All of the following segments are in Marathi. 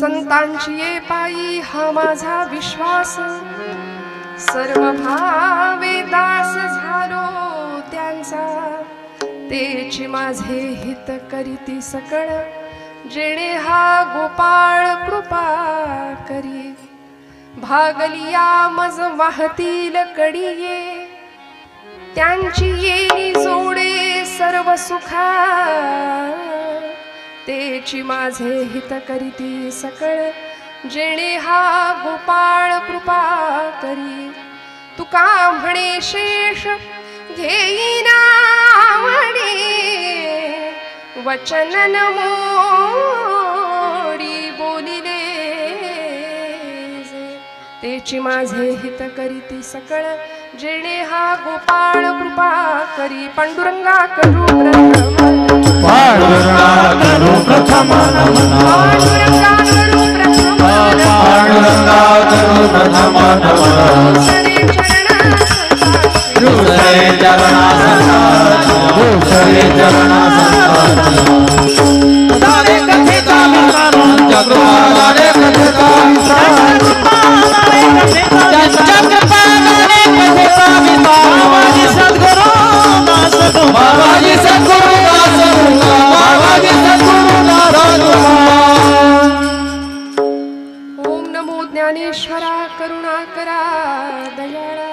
संतांची ये पायी हा माझा विश्वास, सर्व भावे दास झालो त्यांचा, तेची माझे हित करीती सकळ, जेणे हा गोपाळ कृपा करी, भागलिया मज वाहतील कडिये, त्यांची येणी जोडे सर्व सुखा, तेची माझे हित करीती सकळ, जेणे हा गोपाळ कृपा करी, तुका म्हणे शेष घेईना म्हणे, वचन न मोडी बोलिले जे, तेची माझे हित करीती सकळ, जेणे हा गोपाळ कृपा करी, पांडुरंगा करू प्रथम, पांडुरंगा करू प्रथम नमन, पांडुरंगा करू प्रथम, पांडुरंगा करू प्रथम नमन, दुसरे चरणा दुसरे चरणा दारे कथेचा विचार जगृपा, दारे कथेचा विचार बाबाजी सद्गुरु दास, बाबाजी सद्गुरु दास, बाबाजी सद्गुरु दास। ओम नमो ज्ञानेश्वरा करुणाकरा दयाळा,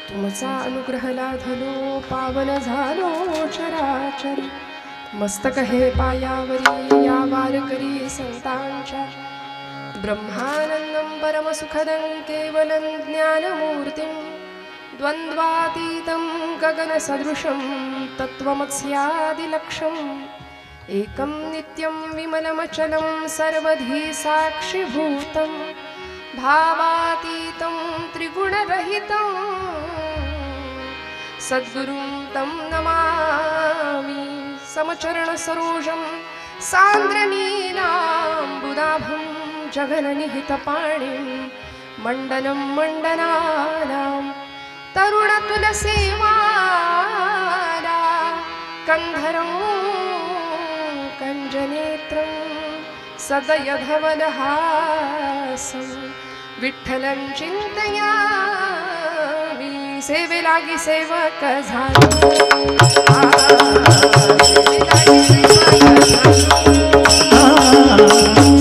तुमचा अनुग्रह लाधलो पावन झालो चराचर, मस्तक हे पायावरी या वारकरी संतांच्या, ब्रह्मानंदं परमसुखदं केवलं ज्ञानमूर्तिं, द्वन्द्वातीतं गगनसदृशं तत्त्वमस्यादिलक्ष्यम्, एकं नित्यं विमलमचलं सर्वधी साक्षिभूतं, भावातीतं त्रिगुणरहितं सद्गुरुं तं नमामि, समचरणसरोजं सान्द्रनीलाम्बुदाभं जगन्निहितपाणिं, मण्डनं मण्डनानां तरुणतुलसेवाला, कन्धरं कञ्जनेत्रं सदयधवलहासं, विठ्ठलं चिन्तयामि, सेवे लागी सेवक झालो,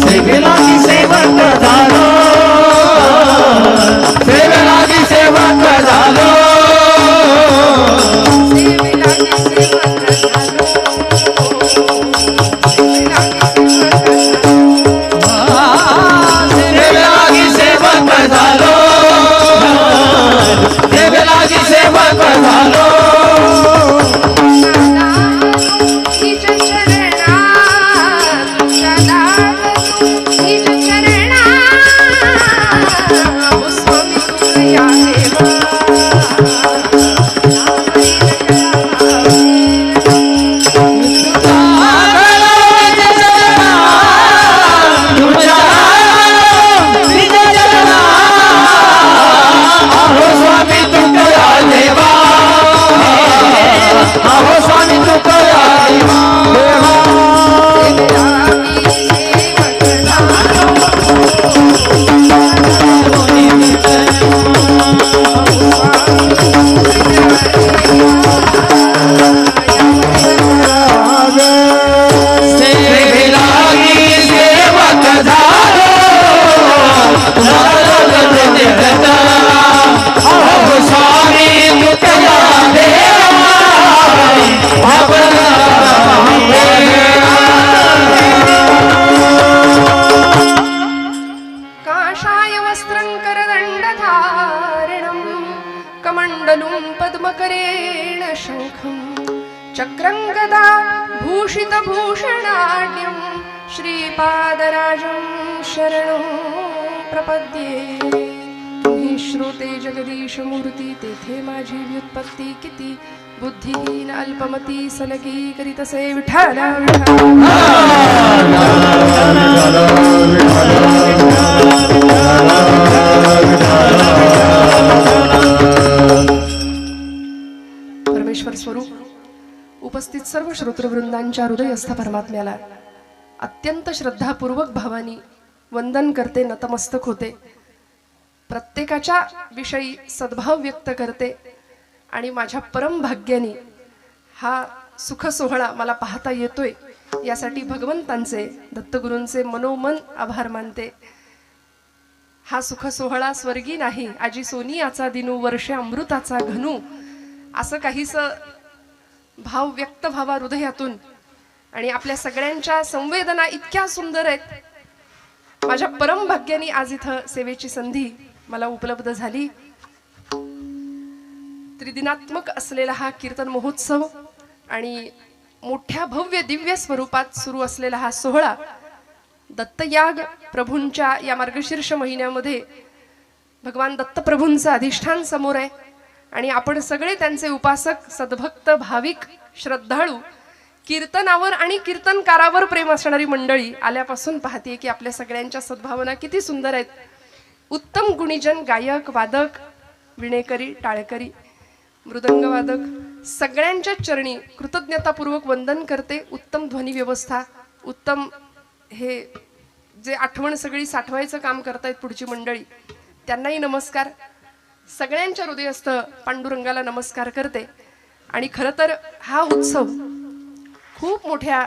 सेवे लागी सेवक झालो, सेवे लागी सेवक झालो, सेवे लागी सेवक झालो, सेवे लागी सेवक झालो, सेवे लागी सेवक झालो, निज चरणात निज चरणात, ओ स्वामी तुझ्या देवा, काषाय वस्त्रं करदण्डधारणं, कमण्डलुं पद्मकरेण शङ्खं, चक्रं गदा भूषितभूषणाढ्यं, श्रीपादराजं शरणं प्रपद्ये, तुम्ही श्रोते जगदीश मूर्ती, तेथे माझी व्युत्पत्ती किती, बुद्धिहीन अल्पमती सलगी करीतसे विठ्ठल परमेश्वर स्वरूप उपस्थित सर्व श्रोतृवृंदांच्या हृदयस्थ परमात्म्याला अत्यंत श्रद्धापूर्वक भावानी वंदन करते, नतमस्तक होते, प्रत्येकाच्या विषयी सद्भाव व्यक्त करते आणि माझ्या परम भाग्याने हा सुख सोहळा मला पाहता येतोय यासाठी भगवंतांचे, दत्तगुरूंचे मनोमन आभार मानते. हा सुख सोहळा स्वर्गी नाही, आजी सोनी याचा दिनू, वर्षे अमृताचा घनू, असं काहीस भाव व्यक्त व्हावा हृदयातून. आणि आपल्या सगळ्यांच्या संवेदना इतक्या सुंदर आहेत. माझ्या परम भाग्याने आज इथं सेवेची संधी मला उपलब्ध झाली. त्रिदिनात्मक असलेला हा कीर्तन महोत्सव आणि मोठ्या भव्य दिव्य स्वरूपात सुरू असलेला हा सोहळा दत्तयाग प्रभूंच्या या मार्गशीर्ष महिन्यामध्ये भगवान दत्तप्रभूंचं अधिष्ठान समोर आहे आणि आपण सगळे त्यांचे उपासक, सद्भक्त, भाविक, श्रद्धाळू, कीर्तनावर आणि कीर्तनकारावर प्रेम असणारी मंडळी आल्यापासून पाहते की आपल्या सगळ्यांच्या सद्भावना किती सुंदर आहेत. उत्तम गुणीजन, गायक, वादक, विणेकरी, टाळकरी, मृदंगवादक सगळ्यांच्या चरणी कृतज्ञतापूर्वक वंदन करते. उत्तम ध्वनी व्यवस्था, उत्तम हे जे आठवण सगळी साठवायचं काम करतायत पुढची मंडळी, त्यांनाही नमस्कार. सगळ्यांच्या हृदयस्थ पांडुरंगाला नमस्कार करते. आणि खरं तर हा उत्सव खूप मोठ्या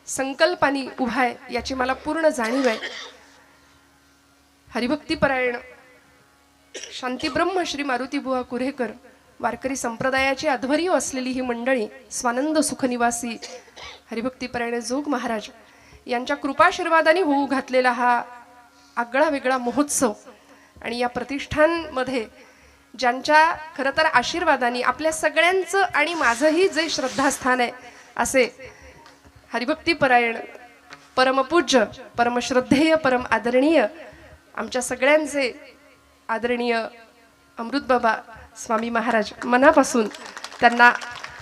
संकल्पाने उभा आहे याची मला पूर्ण जाणीव आहे. हरिभक्तीपरायण शांतीब्रह्म श्री मारुतीबुवा कुरेकर वारकरी संप्रदायाची अध्वर्यू असलेली ही मंडळी, स्वानंद सुखनिवासी हरिभक्तीपरायण जोग महाराज यांच्या कृपाशीर्वादाने होऊ घातलेला हा आगळा वेगळा महोत्सव आणि या प्रतिष्ठानमध्ये ज्यांच्या खरं तर आशीर्वादाने आपल्या सगळ्यांचं आणि माझंही जे श्रद्धास्थान आहे असे हरिभक्तीपरायण परमपूज्य, परमश्रद्धेय, परम आदरणीय आमच्या सगळ्यांचे आदरणीय अमृतबाबा स्वामी महाराज, मनापासून त्यांना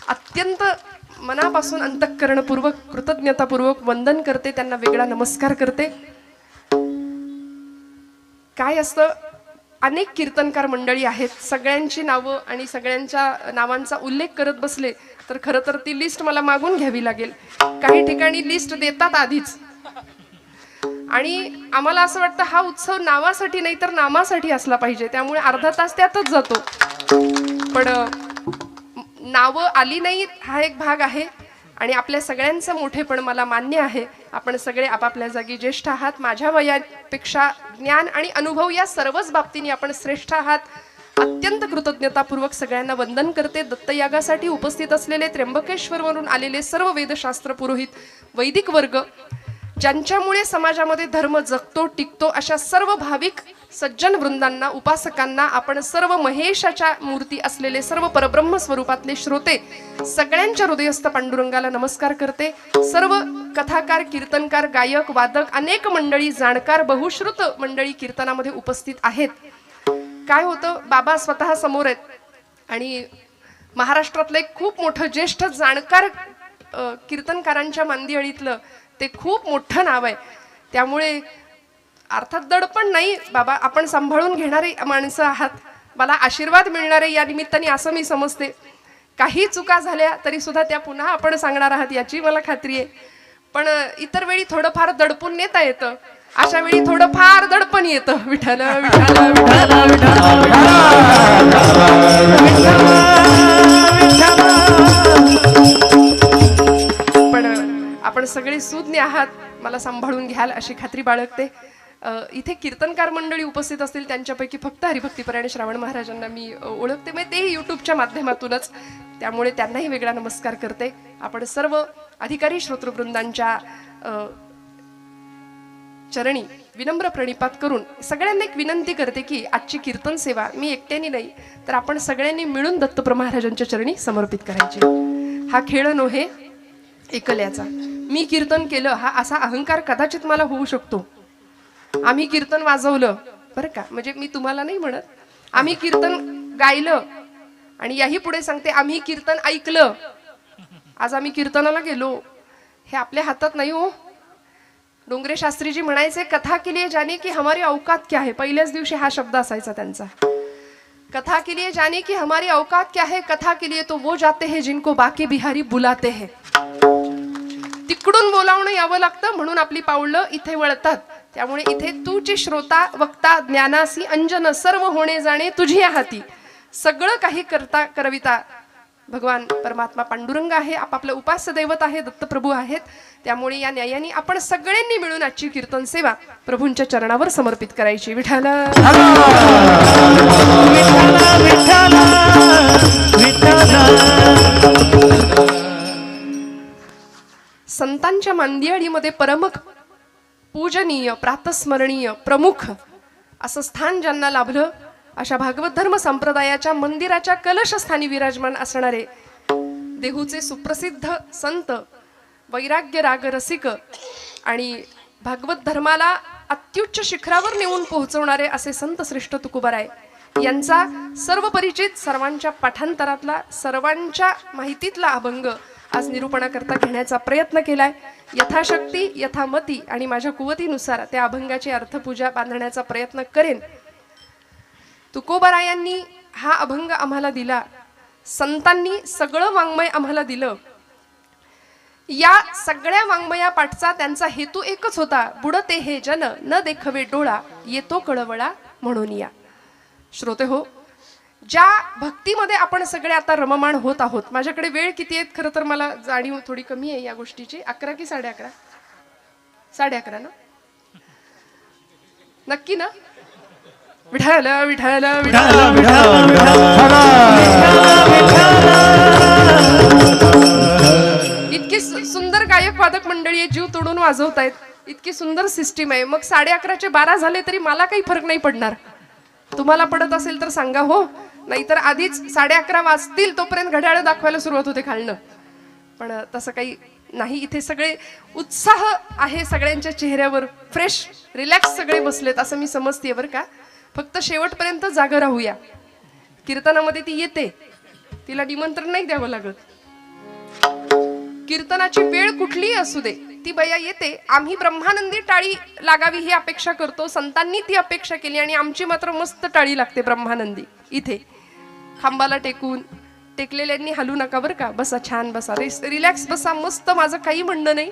अत्यंत मनापासून अंतःकरणपूर्वक कृतज्ञतापूर्वक वंदन करते, त्यांना वेगळा नमस्कार करते. काय असतं, अनेक कीर्तनकार मंडळी आहेत, सगळ्यांची नावं आणि सगळ्यांच्या नावांचा उल्लेख करत बसले तर खरं तर ती लिस्ट मला मागून घ्यावी लागेल. काही ठिकाणी लिस्ट देतात आधीच आणि आम्हाला असं वाटतं हा उत्सव नावासाठी नाही तर नामासाठी असला पाहिजे, त्यामुळे अर्धा तास त्यातच जातो. पण नावं आली नाहीत हा एक भाग आहे आणि आपल्या सगळ्यांचं मोठेपण मला मान्य आहे. आपण सगळे आपापल्या जागी ज्येष्ठ आहात, माझ्या वयापेक्षा ज्ञान आणि अनुभव या सर्वच बाबतीने आपण श्रेष्ठ आहात. अत्यंत कृतज्ञतापूर्वक सगळ्यांना वंदन करते. दत्तयागासाठी उपस्थित असलेले त्र्यंबकेश्वरवरून आलेले सर्व वेदशास्त्र पुरोहित, वैदिक वर्ग, ज्यांच्यामुळे समाजामध्ये धर्म जगतो टिकतो, अशा सर्व भाविक सज्जन वृंदांना, उपासकांना, आपण सर्व महेशाच्या मूर्ती असलेले सर्व परब्रह्म स्वरूपातले श्रोते सगळ्यांच्या हृदयस्थ पांडुरंगाला नमस्कार करते. सर्व कथाकार, कीर्तनकार, गायक, वादक, अनेक मंडळी, जाणकार, बहुश्रुत मंडळी कीर्तनामध्ये उपस्थित आहेत. काय होतं, बाबा स्वतः समोर आहेत आणि महाराष्ट्रातलं एक खूप मोठं ज्येष्ठ जाणकार कीर्तनकारांच्या मांदियाळीतलं ते खूप मोठं नाव आहे. त्यामुळे अर्थात दडपण नाही, बाबा आपण सांभाळून घेणारे माणसं आहात, मला आशीर्वाद मिळणारे या निमित्ताने असं मी समजते. काही चुका झाल्या तरी सुद्धा त्या पुन्हा आपण सांगणार आहात याची मला खात्री आहे. पण इतर वेळी थोडंफार दडपून नेता येतं, अशा वेळी थोडंफार दडपण येतं. विठ्ठल विठ्ठल पण आपण सगळे सुज्ञ आहात, मला सांभाळून घ्याल अशी खात्री बाळगते. इथे कीर्तनकार मंडळी उपस्थित असतील त्यांच्यापैकी फक्त हरिभक्तीपरायण श्रावण महाराजांना मी ओळखते, मग तेही यूट्यूबच्या माध्यमातूनच, त्यामुळे त्यांनाही वेगळा नमस्कार करते. आपण सर्व अधिकारी श्रोतृवृंदांच्या चरणी विनम्र प्रणिपात करून सगळ्यांना एक विनंती करते की आजची कीर्तन सेवा मी एकट्याने नाही तर आपण सगळ्यांनी मिळून दत्तप्रभू महाराजांच्या चरणी समर्पित करायची. हा खेळ नव्हे एकल्याचा. मी कीर्तन केलं हा असा अहंकार कदाचित मला होऊ शकतो. आम्ही कीर्तन वाजवलं बरं का, म्हणजे मी तुम्हाला नाही म्हणत, आम्ही कीर्तन गायलं आणि याही पुढे सांगते आम्ही कीर्तन ऐकलं. आज आम्ही कीर्तनाला गेलो हे आपल्या हातात नाही हो. डोंगरे शास्त्रीजी म्हणायचे, कथा के लिए जाने की हमारी औकात क्या है. पहिल्याच दिवशी हा शब्द असायचा त्यांचा. कथा के लिए जाने की हमारी औकात क्या है, कथा के लिए तो वो जाते हैं जिनको बाके बिहारी बुलाते हैं. तिकडून बोलावणं यावं लागतं म्हणून आपली पावलं इथे वळतात. त्यामुळे इथे तूची श्रोता वक्ता ज्ञानासी अंजन सर्व होणे जाणे तुझी हाती. सगळं काही करता करविता भगवान परमात्मा पांडुरंग आहे, आपापलं उपास्य दैवत आहे, दत्तप्रभू आहेत. त्यामुळे या न्यायाने आपण सगळ्यांनी मिळून आजची कीर्तन सेवा प्रभूंच्या चरणावर समर्पित करायची. विठ्ठल संतांच्या मांदियाळीमध्ये परमक पूजनीय प्रातस्मरणीय प्रमुख असं स्थान ज्यांना लाभलं, अशा भागवत धर्म संप्रदायाच्या मंदिराच्या कलशस्थानी विराजमान असणारे देहूचे सुप्रसिद्ध संत, वैराग्य राग रसिक आणि भागवत धर्माला अत्युच्च शिखरावर नेऊन पोहोचवणारे असे संत श्रेष्ठ तुकोबाराय यांचा सर्व परिचित, सर्वांच्या पाठांतरातला, सर्वांच्या माहितीतला अभंग आज निरूपणाकरता घेण्याचा प्रयत्न केलाय. यथाशक्ती यथामती आणि माझ्या कुवतीनुसार त्या अभंगाची अर्थपूजा बांधण्याचा प्रयत्न करेन. तुकोबारायांनी हा अभंग आम्हाला दिला, संतांनी सगळं वाङ्मय आम्हाला दिलं. या सगळ्या वाङ्मया पाठचा त्यांचा हेतू एकच होता, बुडते हे जन न देखवे डोळा येतो कळवळा म्हणून या. श्रोते हो, ज्या भक्तीमध्ये आपण सगळे आता रममाण होत आहोत. माझ्याकडे वेळ किती आहेत खरं तर मला जाणीव थोडी कमी आहे या गोष्टीची. 11 की 11:30? 11:30 ना? नक्की ना? विठ्ठल विठ्ठल इतकी सुंदर गायक वादक मंडळी आहे, जीव तोडून वाजवतायत. इतकी सुंदर सिस्टीम आहे. मग 11:30चे 12 झाले तरी मला काही फरक नाही पडणार. तुम्हाला पडत असेल तर सांगा हो, नाहीतर आधीच 11:30 वाजतील तोपर्यंत घड्याळ दाखवायला सुरुवात होते खालनं. पण तसं काही नाही. इथे सगळे उत्साह आहे सगळ्यांच्या चेहऱ्यावर, फ्रेश रिलॅक्स सगळे बसलेत असं मी समजते बरं का. फक्त शेवटपर्यंत जागा राहूया. कीर्तनामध्ये ती येते, तिला निमंत्रण नाही द्यावं लागत. कीर्तनाची वेळ कुठलीही असू दे, ती बया येते. आम्ही ब्रह्मानंदी टाळी लागावी ही अपेक्षा करतो, संतांनी ती अपेक्षा केली आणि आमची मात्र मस्त टाळी लागते ब्रह्मानंदी. इथे खांबाला टेकलेल्यांनी हलू नका बरं का. बसा, छान बसा, रिलॅक्स बसा, मस्त. माझं काही म्हणणं नाही,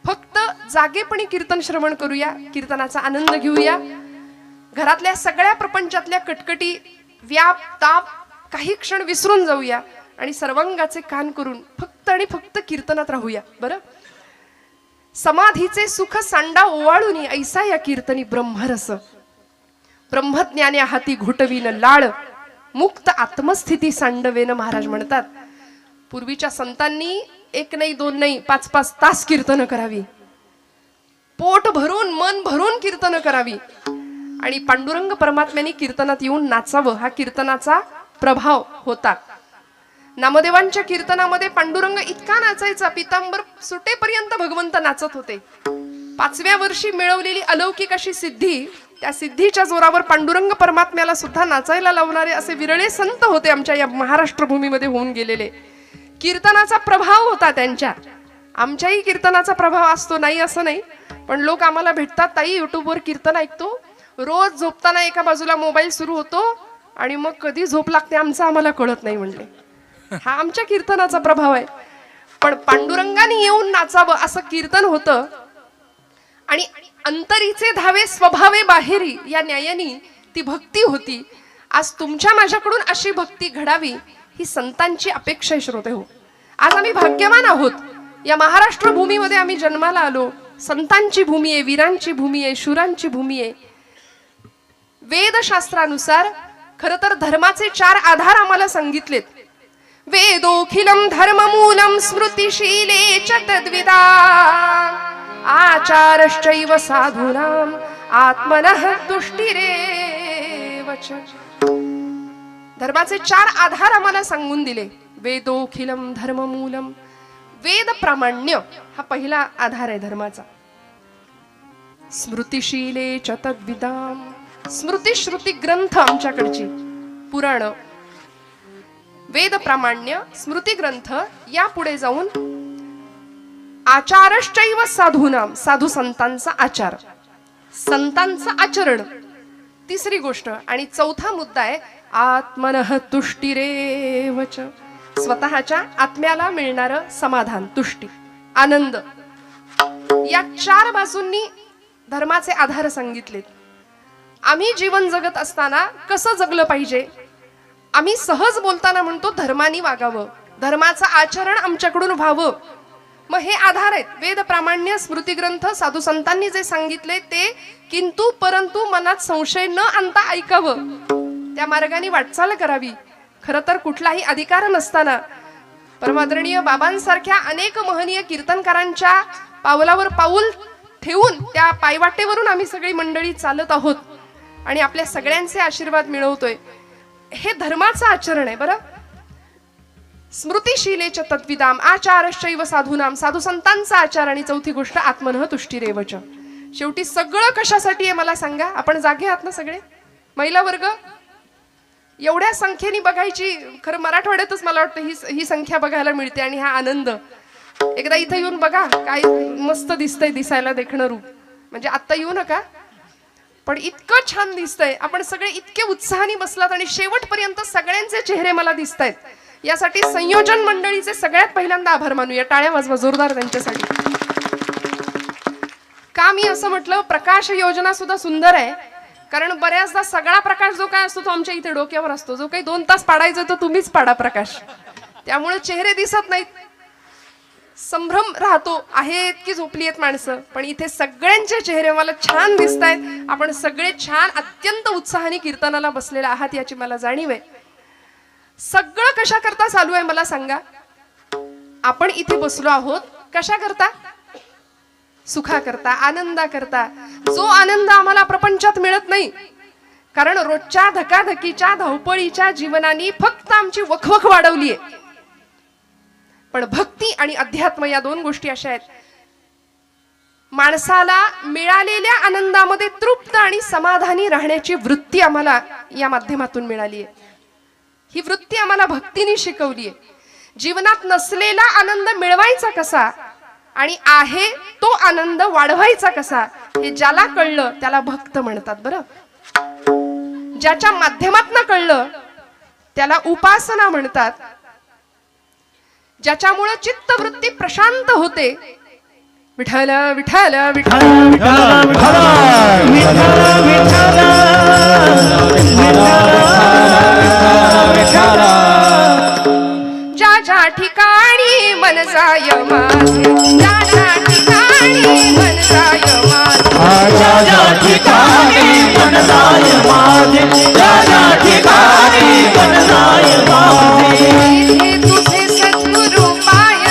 फक्त जागेपणी कीर्तन श्रवण करूया, कीर्तनाचा आनंद घेऊया. घरातल्या सगळ्या प्रपंचातल्या कटकटी, व्याप, ताप काही क्षण विसरून जाऊया आणि सर्वांगाचे कान करून फक्त आणि फक्त कीर्तनात राहूया बरं. समाधीचे सुख सांडा ओवाळून ऐसा या कीर्तनी ब्रह्मरस. ब्रह्मज्ञाने हाती घोटवीन लाळ मुक्त आत्मस्थिती सांडवेन महाराज म्हणतात. पूर्वीच्या संतांनी 1 नाही 2 नाही 5-5 तास कीर्तन करावी, पोट भरून मन भरून कीर्तन करावी आणि पांडुरंग परमात्म्याने कीर्तनात येऊन नाचावं, हा कीर्तनाचा प्रभाव होता. नामदेवांच्या कीर्तनामध्ये पांडुरंग इतका नाचायचा, पितांबर सुटेपर्यंत भगवंत नाचत होते. 5व्या वर्षी मिळवलेली अलौकिक अशी सिद्धी, त्या सिद्धीच्या जोरावर पांडुरंग परमात्म्याला सुद्धा नाचायला लावणारे असे विरळे संत होते आमच्या या महाराष्ट्र भूमीमध्ये होऊन गेलेले. कीर्तनाचा प्रभाव होता त्यांच्या. आमच्याही कीर्तनाचा प्रभाव असतो, नाही असं नाही. पण लोक आम्हाला भेटतात, ताई युट्यूबवर कीर्तन ऐकतो, रोज झोपताना एका बाजूला मोबाईल सुरू होतो आणि मग कधी झोप लागते आमचं आम्हाला कळत नाही म्हणले. हा आमच्या कीर्तनाचा प्रभाव आहे. पण पांडुरंगाने येऊन नाचावं असं कीर्तन होतं आणि अंतरीचे धावे स्वभावे बाहेरी या न्यायानी ती भक्ती होती. आज तुमच्या माझ्याकडून अशी भक्ती घडावी ही संतांची अपेक्षा आहे. श्रोते हो, आज आम्ही भाग्यवान आहोत. या महाराष्ट्र भूमीमध्ये आम्ही जन्माला आलो. संतांची भूमी आहे, वीरांची भूमी आहे, शूरांची भूमी आहे. वेदशास्त्रानुसार खर तर धर्माचे 4 आधार आम्हाला सांगितलेत. वेदोखिलम धर्ममूलम स्मृतिशीले च तद्विदा आचारश्चैव साधूनाम आत्मनः तुष्टिरेव च. धर्माचे 4 आधार आम्हाला सांगून दिले. वेदोखिलम धर्ममूलम, वेद प्रामाण्य हा पहिला आधार आहे धर्माचा. स्मृतिशीले च तद्विदाम, स्मृती श्रुती ग्रंथ आमच्याकडची पुराण, वेद प्रामाण्य, स्मृती ग्रंथ, या पुढे जाऊन आचारश्चैव साधूनाम, साधू संतांचा आचार, संतांचं आचरण, तिसरी गोष्ट. आणि चौथा मुद्दा आहे आत्मनः तुष्टिरेव च, स्वतःच्या आत्म्याला मिळणारं समाधान, तुष्टी, आनंद. या 4 बाजूंनी धर्माचे आधार सांगितलेत. आम्ही जीवन जगत असताना कसं जगलं पाहिजे. आम्ही सहज बोलताना म्हणतो धर्मानी वागावं, धर्माचं आचरण आमच्याकडून व्हावं. मग हे आधार आहेत. वेद प्रामाण्य, स्मृतिग्रंथ, साधू संतांनी जे सांगितले ते किंतु परंतु मनात संशय न आणता ऐकावं, त्या मार्गाने वाटचाल करावी. खरं तर कुठलाही अधिकार नसताना परमादरणीय बाबांसारख्या अनेक महनीय कीर्तनकारांच्या पावलावर पाऊल ठेवून त्या पायवाटेवरून आम्ही सगळी मंडळी चालत आहोत आणि आपल्या सगळ्यांचे आशीर्वाद मिळवतोय. हे धर्माचं आचरण आहे. बरं, स्मृतिशीलेच तद्विदाम आचारश्चैव साधूनाम, साधू संतांचा आचार. आणि चौथी गोष्ट आत्मनः तुष्टिरेवच. शेवटी सगळं कशासाठी आहे मला सांगा. आपण जागे आहात ना सगळे महिला वर्ग. एवढ्या संख्येने बघायची, खरं मराठवाड्यातच मला वाटतं ही संख्या बघायला मिळते आणि हा आनंद. एकदा इथं येऊन बघा, काय मस्त दिसतंय, दिसायला देखणं रूप. म्हणजे आत्ता येऊ नका, पण इतकं छान दिसतंय. आपण सगळे इतके उत्साहाने बसलात आणि शेवटपर्यंत सगळ्यांचे चेहरे मला दिसतायत. यासाठी संयोजन मंडळीचे सगळ्यात पहिल्यांदा आभार मानूया. टाळ्या वाजवा जोरदार त्यांच्यासाठी. का मी असं म्हटलं, प्रकाश योजना सुद्धा सुंदर आहे. कारण बऱ्याचदा सगळा प्रकाश जो काय असतो तो आमच्या इथे डोक्यावर असतो. जो काही 2 तास पाडायचा तो तुम्हीच पाडा प्रकाश. त्यामुळे चेहरे दिसत नाहीत, संभ्रम राहतो, आहेत की झोपली आहेत माणसं. पण इथे सगळ्यांचे चेहरे मला छान दिसत आहेत. आपण सगळे छान अत्यंत उत्साहाने कीर्तनाला बसलेले आहात याची मला जाणीव आहे. सगळं कशा करता चालू आहे मला सांगा. आपण इथे बसलो आहोत कशा करता? सुखा करता, आनंदा करता. जो आनंद आम्हाला प्रपंचात मिळत नाही. कारण रोजच्या धकाधकीच्या धावपळीच्या जीवनाने फक्त आमची वखवख वाढवली आहे. पण भक्ती आणि अध्यात्म या 2 गोष्टी अशा आहेत, माणसाला मिळालेल्या आनंदामध्ये तृप्त आणि समाधानी राहण्याची वृत्ती आम्हाला या माध्यमातून मिळाली आहे. ही वृत्ती आम्हाला भक्तीने शिकवली आहे. जीवनात नसलेला आनंद मिळवायचा कसा आणि आहे तो आनंद वाढवायचा कसा, हे ज्याला कळलं त्याला भक्त म्हणतात. बरं, ज्याच्या माध्यमातून कळलं त्याला उपासना म्हणतात. ज्याच्यामुळे चित्तवृत्ती प्रशांत होते. विठ्ठल विठ्ठल विठ्ठल विठ्ठल ज्या ज्या ठिकाणी मन जाय माझे, ज्या ज्या ठिकाणी मन जाय माझे, ज्या ज्या ठिकाणी मन जाय माझे, ज्या ज्या ठिकाणी मन जाय माझे, तिथे तुझे सद्गुरु पाय,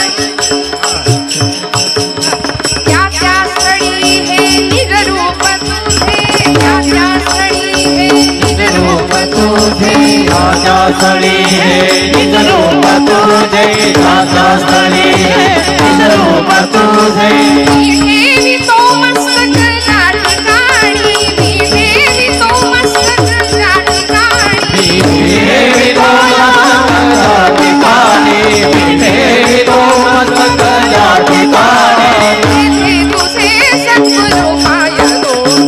त्या त्या स्थळी हे निज रूप तुझे, त्या त्या स्थळी हे निज रूप तुझे, राजा स्थळी हे निज रूप तुझे, राजा स्थळी हे निज रूप तुझे. मी ठेवितो मस्तक त्या ठिकाणी, मी ठेवितो मस्तक त्या ठिकाणी, ठेवितो मस्तक ठिकाणी, ठेवितो मस्तक या ठिकाणी. तेथे तुझे सद्गुरु पायलो,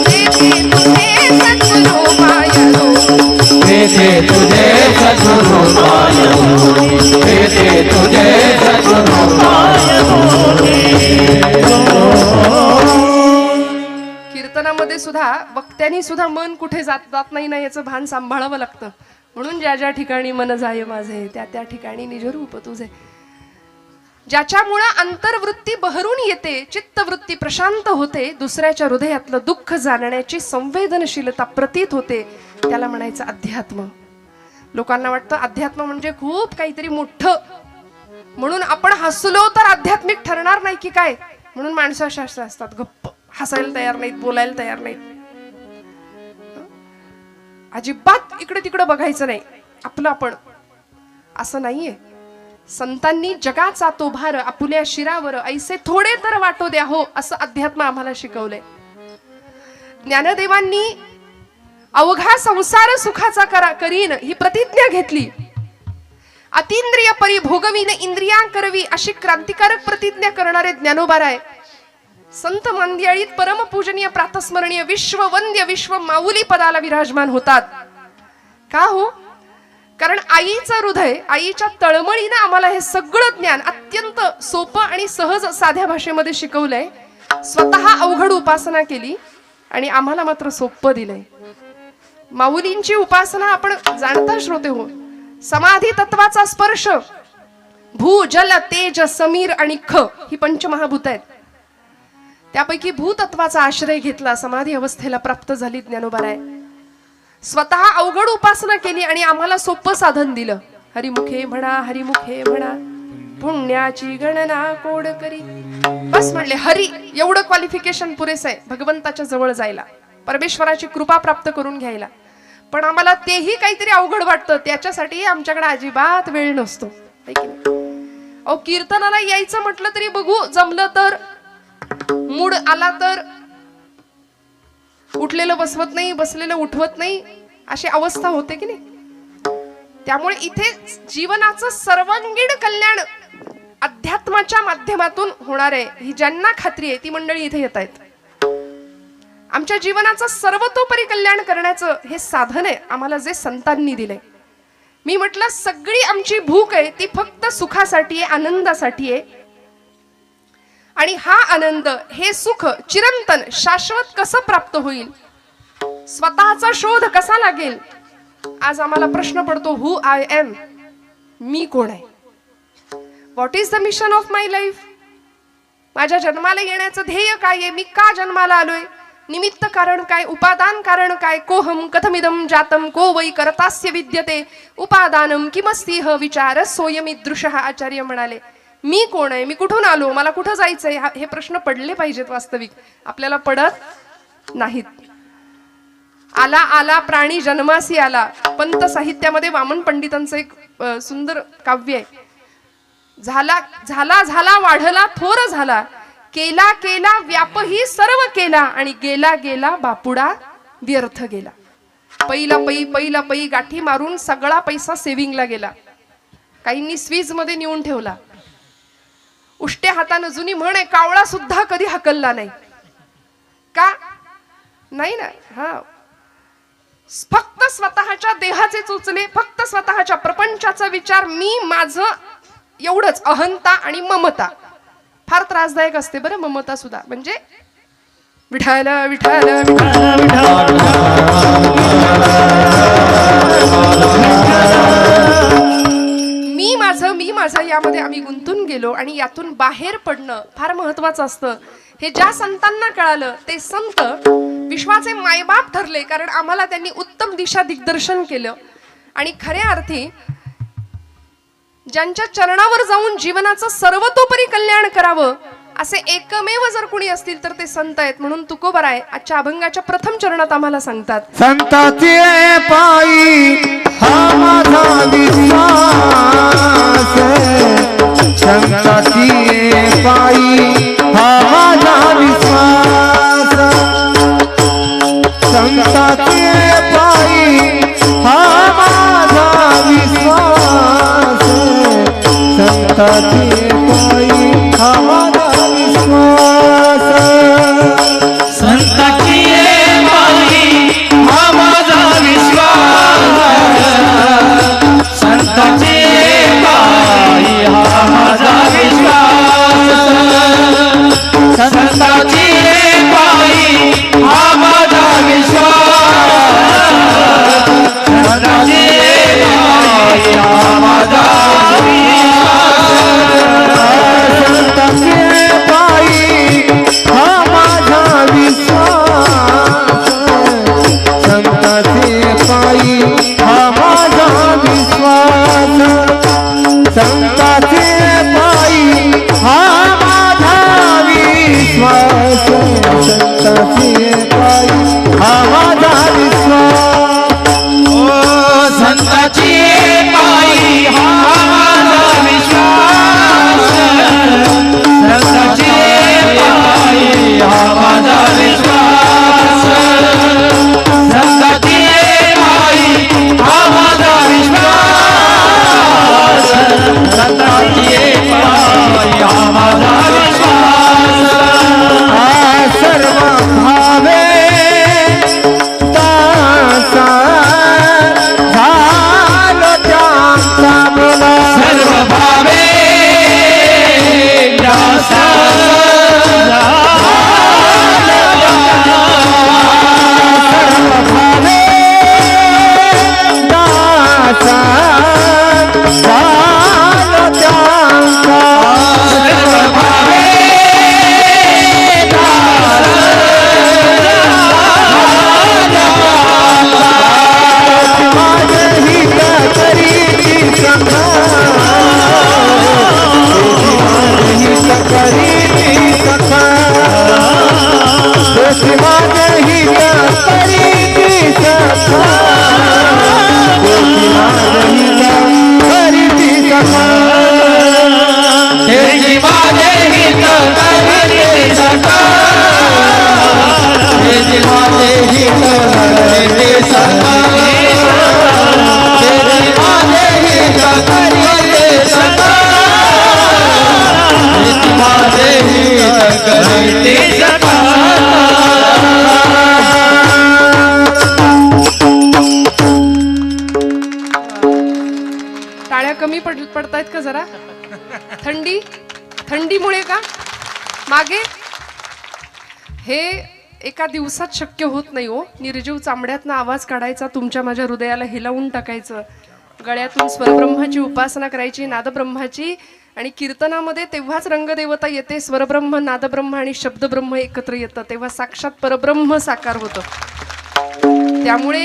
तेथे तुझे सद्गुरु पायलो, तेथे तुझे सद्गुरु पायलो, तेथे तुझे सद्गुरु पायलो. कीर्तनामध्ये सुद्धा वक्त्यांनी सुद्धा मन कुठे जात नाही ना याचं भान सांभाळावं लागतं. म्हणून ज्या ज्या ठिकाणी मन जाय माझे, त्या त्या ठिकाणी निज रूप तुझे. ज्याच्यामुळं अंतर्वृत्ती बहरून येते, चित्तवृत्ती प्रशांत होते, दुसऱ्याच्या हृदयातलं दुःख जाणण्याची संवेदनशीलता प्रतीत होते, त्याला म्हणायचं अध्यात्म. लोकांना वाटतं अध्यात्म म्हणजे खूप काहीतरी मोठं, म्हणून आपण हसलो तर आध्यात्मिक ठरणार नाही की काय, म्हणून माणसं अशा असतात, गप्प हसायला तयार नाहीत, बोलायला तयार नाहीत. अजिबात इकडे तिकडे बघायचं नाही, आपलं आपण. असं नाहीये. संतांनी जगाचा तो भार आपुल्या शिरावर ऐसे थोडे तर वाटो द्या हो, असं अध्यात्म आम्हाला शिकवलंय. ज्ञानदेवांनी अवघा संसार सुखाचा करीन ही प्रतिज्ञा घेतली. अतींद्रिय परिभोगवीन इंद्रिया करवी अशी क्रांतिकारक प्रतिज्ञा करणारे ज्ञानोबा राय संत मंदिराळीत परमपूजनीय प्रातस्मरणीय विश्ववंद्य विश्व माऊली पदाला विराजमान होतात. का हो? कारण आईचं हृदय, आईच्या तळमळीनं आम्हाला हे सगळं ज्ञान अत्यंत सोपं आणि सहज साध्या भाषेमध्ये शिकवलंय. स्वतः अवघड उपासना केली आणि आम्हाला मात्र सोपं दिलंय. माऊलींची उपासना आपण जाणता श्रोते हो. समाधी तत्वाचा स्पर्श, भू जल तेज समीर आणि ख ही पंचमहाभूत आहेत. त्यापैकी भूतत्वाचा आश्रय घेतला, समाधी अवस्थेला प्राप्त झाली ज्ञानोबाराय. स्वतः अवघड उपासना केली आणि आम्हाला सोपं साधन दिलं. हरिमुखे म्हणा, हरिमुखे म्हणा, पुण्याची गणना कोड करी. बस म्हणले हरी, एवढं क्वालिफिकेशन पुरेसं आहे भगवंताच्या जवळ जायला, परमेश्वराची कृपा प्राप्त करून घ्यायला. पण आम्हाला तेही काहीतरी अवघड वाटतं, त्याच्यासाठी आमच्याकडे अजिबात वेळ नसतो. अहो, कीर्तनाला यायचं म्हटलं तरी बघू जमलं तर, मूड आला तर उठलेलं बसवत नाही, बसलेलं उठवत नाही, अशी अवस्था होते की नाही. त्यामुळे इथे जीवनाचं सर्वांगीण कल्याण अध्यात्माच्या माध्यमातून होणार आहे ही ज्यांना खात्री आहे ती मंडळी इथे येत आहेत. आमच्या जीवनाचं सर्वतोपरी कल्याण करण्याचं हे साधन आहे आम्हाला जे संतांनी दिलंय. मी म्हटलं सगळी आमची भूक आहे ती फक्त सुखासाठी आहे, आनंदासाठी आहे. आणि हा आनंद, हे सुख चिरंतन शाश्वत कसं प्राप्त होईल, स्वतःचा शोध कसा लागेल. आज आम्हाला प्रश्न पडतो, हु आय एम, मी कोण आहे. What is the mission of my life. माझ्या जन्माला येण्याचं ध्येय काय आहे, मी का जन्माला आलोय, निमित्त कारण काय, उपादान कारण काय. कोहम कथमिदम जातम को वै करतास्य विद्यते उपादानम किमस्तिह विचार सोयमिदृशः. आचार्य म्हणाले मी कोण आहे, मी कुठून आलो, मला कुठं जायचंय, हे प्रश्न पडले पाहिजेत. वास्तविक आपल्याला पडत नाहीत. आला आला प्राणी जन्मासी आला, पंत साहित्यामध्ये वामन पंडितांचं एक सुंदर काव्य आहे. झाला झाला झाला वाढला थोर झाला, केला केला व्यापही सर्व केला, आणि गेला गेला बापुडा व्यर्थ गेला. पहिला पै गाठी मारून सगळा पैसा सेव्हिंगला गेला, काहींनी स्वीज मध्ये नेऊन ठेवला. उष्ट्या हातानं जुनी म्हण आहे, कावळा सुद्धा कधी हकलला नाही. का नाही ना. हा, फक्त स्वतःच्या देहाचे चोचले, फक्त स्वतःच्या प्रपंचाचा विचार, मी माझं एवढंच. अहंता आणि ममता फार त्रासदायक असते बरं. ममता सुद्धा म्हणजे विठाल विठाल मी माझं यामध्ये आम्ही गुंतून गेलो आणि यातून बाहेर पडणं फार महत्वाचं असतं. हे ज्या संतांना कळालं ते संत विश्वाचे मायबाप ठरले, कारण आम्हाला त्यांनी उत्तम दिशा दिग्दर्शन केलं. आणि खऱ्या अर्थी ज्यांच्या चरणावर जाऊन जीवनाचं सर्वतोपरी कल्याण करावं असे एकमेव जर कुणी असतील तर ते संत आहेत. म्हणून तुकोबाराय आजच्या अभंगाच्या प्रथम चरणात आम्हाला सांगतात, संताचे पायी हा माझा विश्वास, संताचे पायी हा माझा विश्वास, संताचे पायी हा माझा विश्वास, संताचे पायी हा माझा विश्वास, संताची पायी हा माझा विश्वास, संताची पायी हा माझा विश्वास, संताची पायी हा माझा विश्वास, संताची पायी हा माझा संताचे पायी हा माझा विश्वास, संताचे पायी हा माझा विश्वास, संताचे पायी हा माझा विश्वास, संताचे पायी हा माझा विश्वास, संताचे पायी हा माझा विश्वास, संताचे पायी हा माझा विश्वास, सर्व भाव तुळशी माझे हित करीती सखा तुळशी माझे हित करीती सखा तुळशी माझे हित करीती सखा तुळशी माझे हित करीती सखा तुळशी माझे हित करीती सखा माझे हित करीती सखा टाळ्या कमी पडतायत का जरा? थंडीमुळे का मागे? हे एका दिवसात शक्य होत नाही हो. निर्जीव चांबड्यातनं आवाज काढायचा, तुमच्या माझ्या हृदयाला हिलावून टाकायचं, गळ्यातून स्वरब्रह्माची उपासना करायची, नादब्रह्माची. आणि कीर्तनामध्ये तेव्हाच रंगदेवता येते, स्वरब्रह्म, नादब्रह्म आणि शब्दब्रह्म एकत्र येतं, तेव्हा साक्षात परब्रह्म साकार होतं. त्यामुळे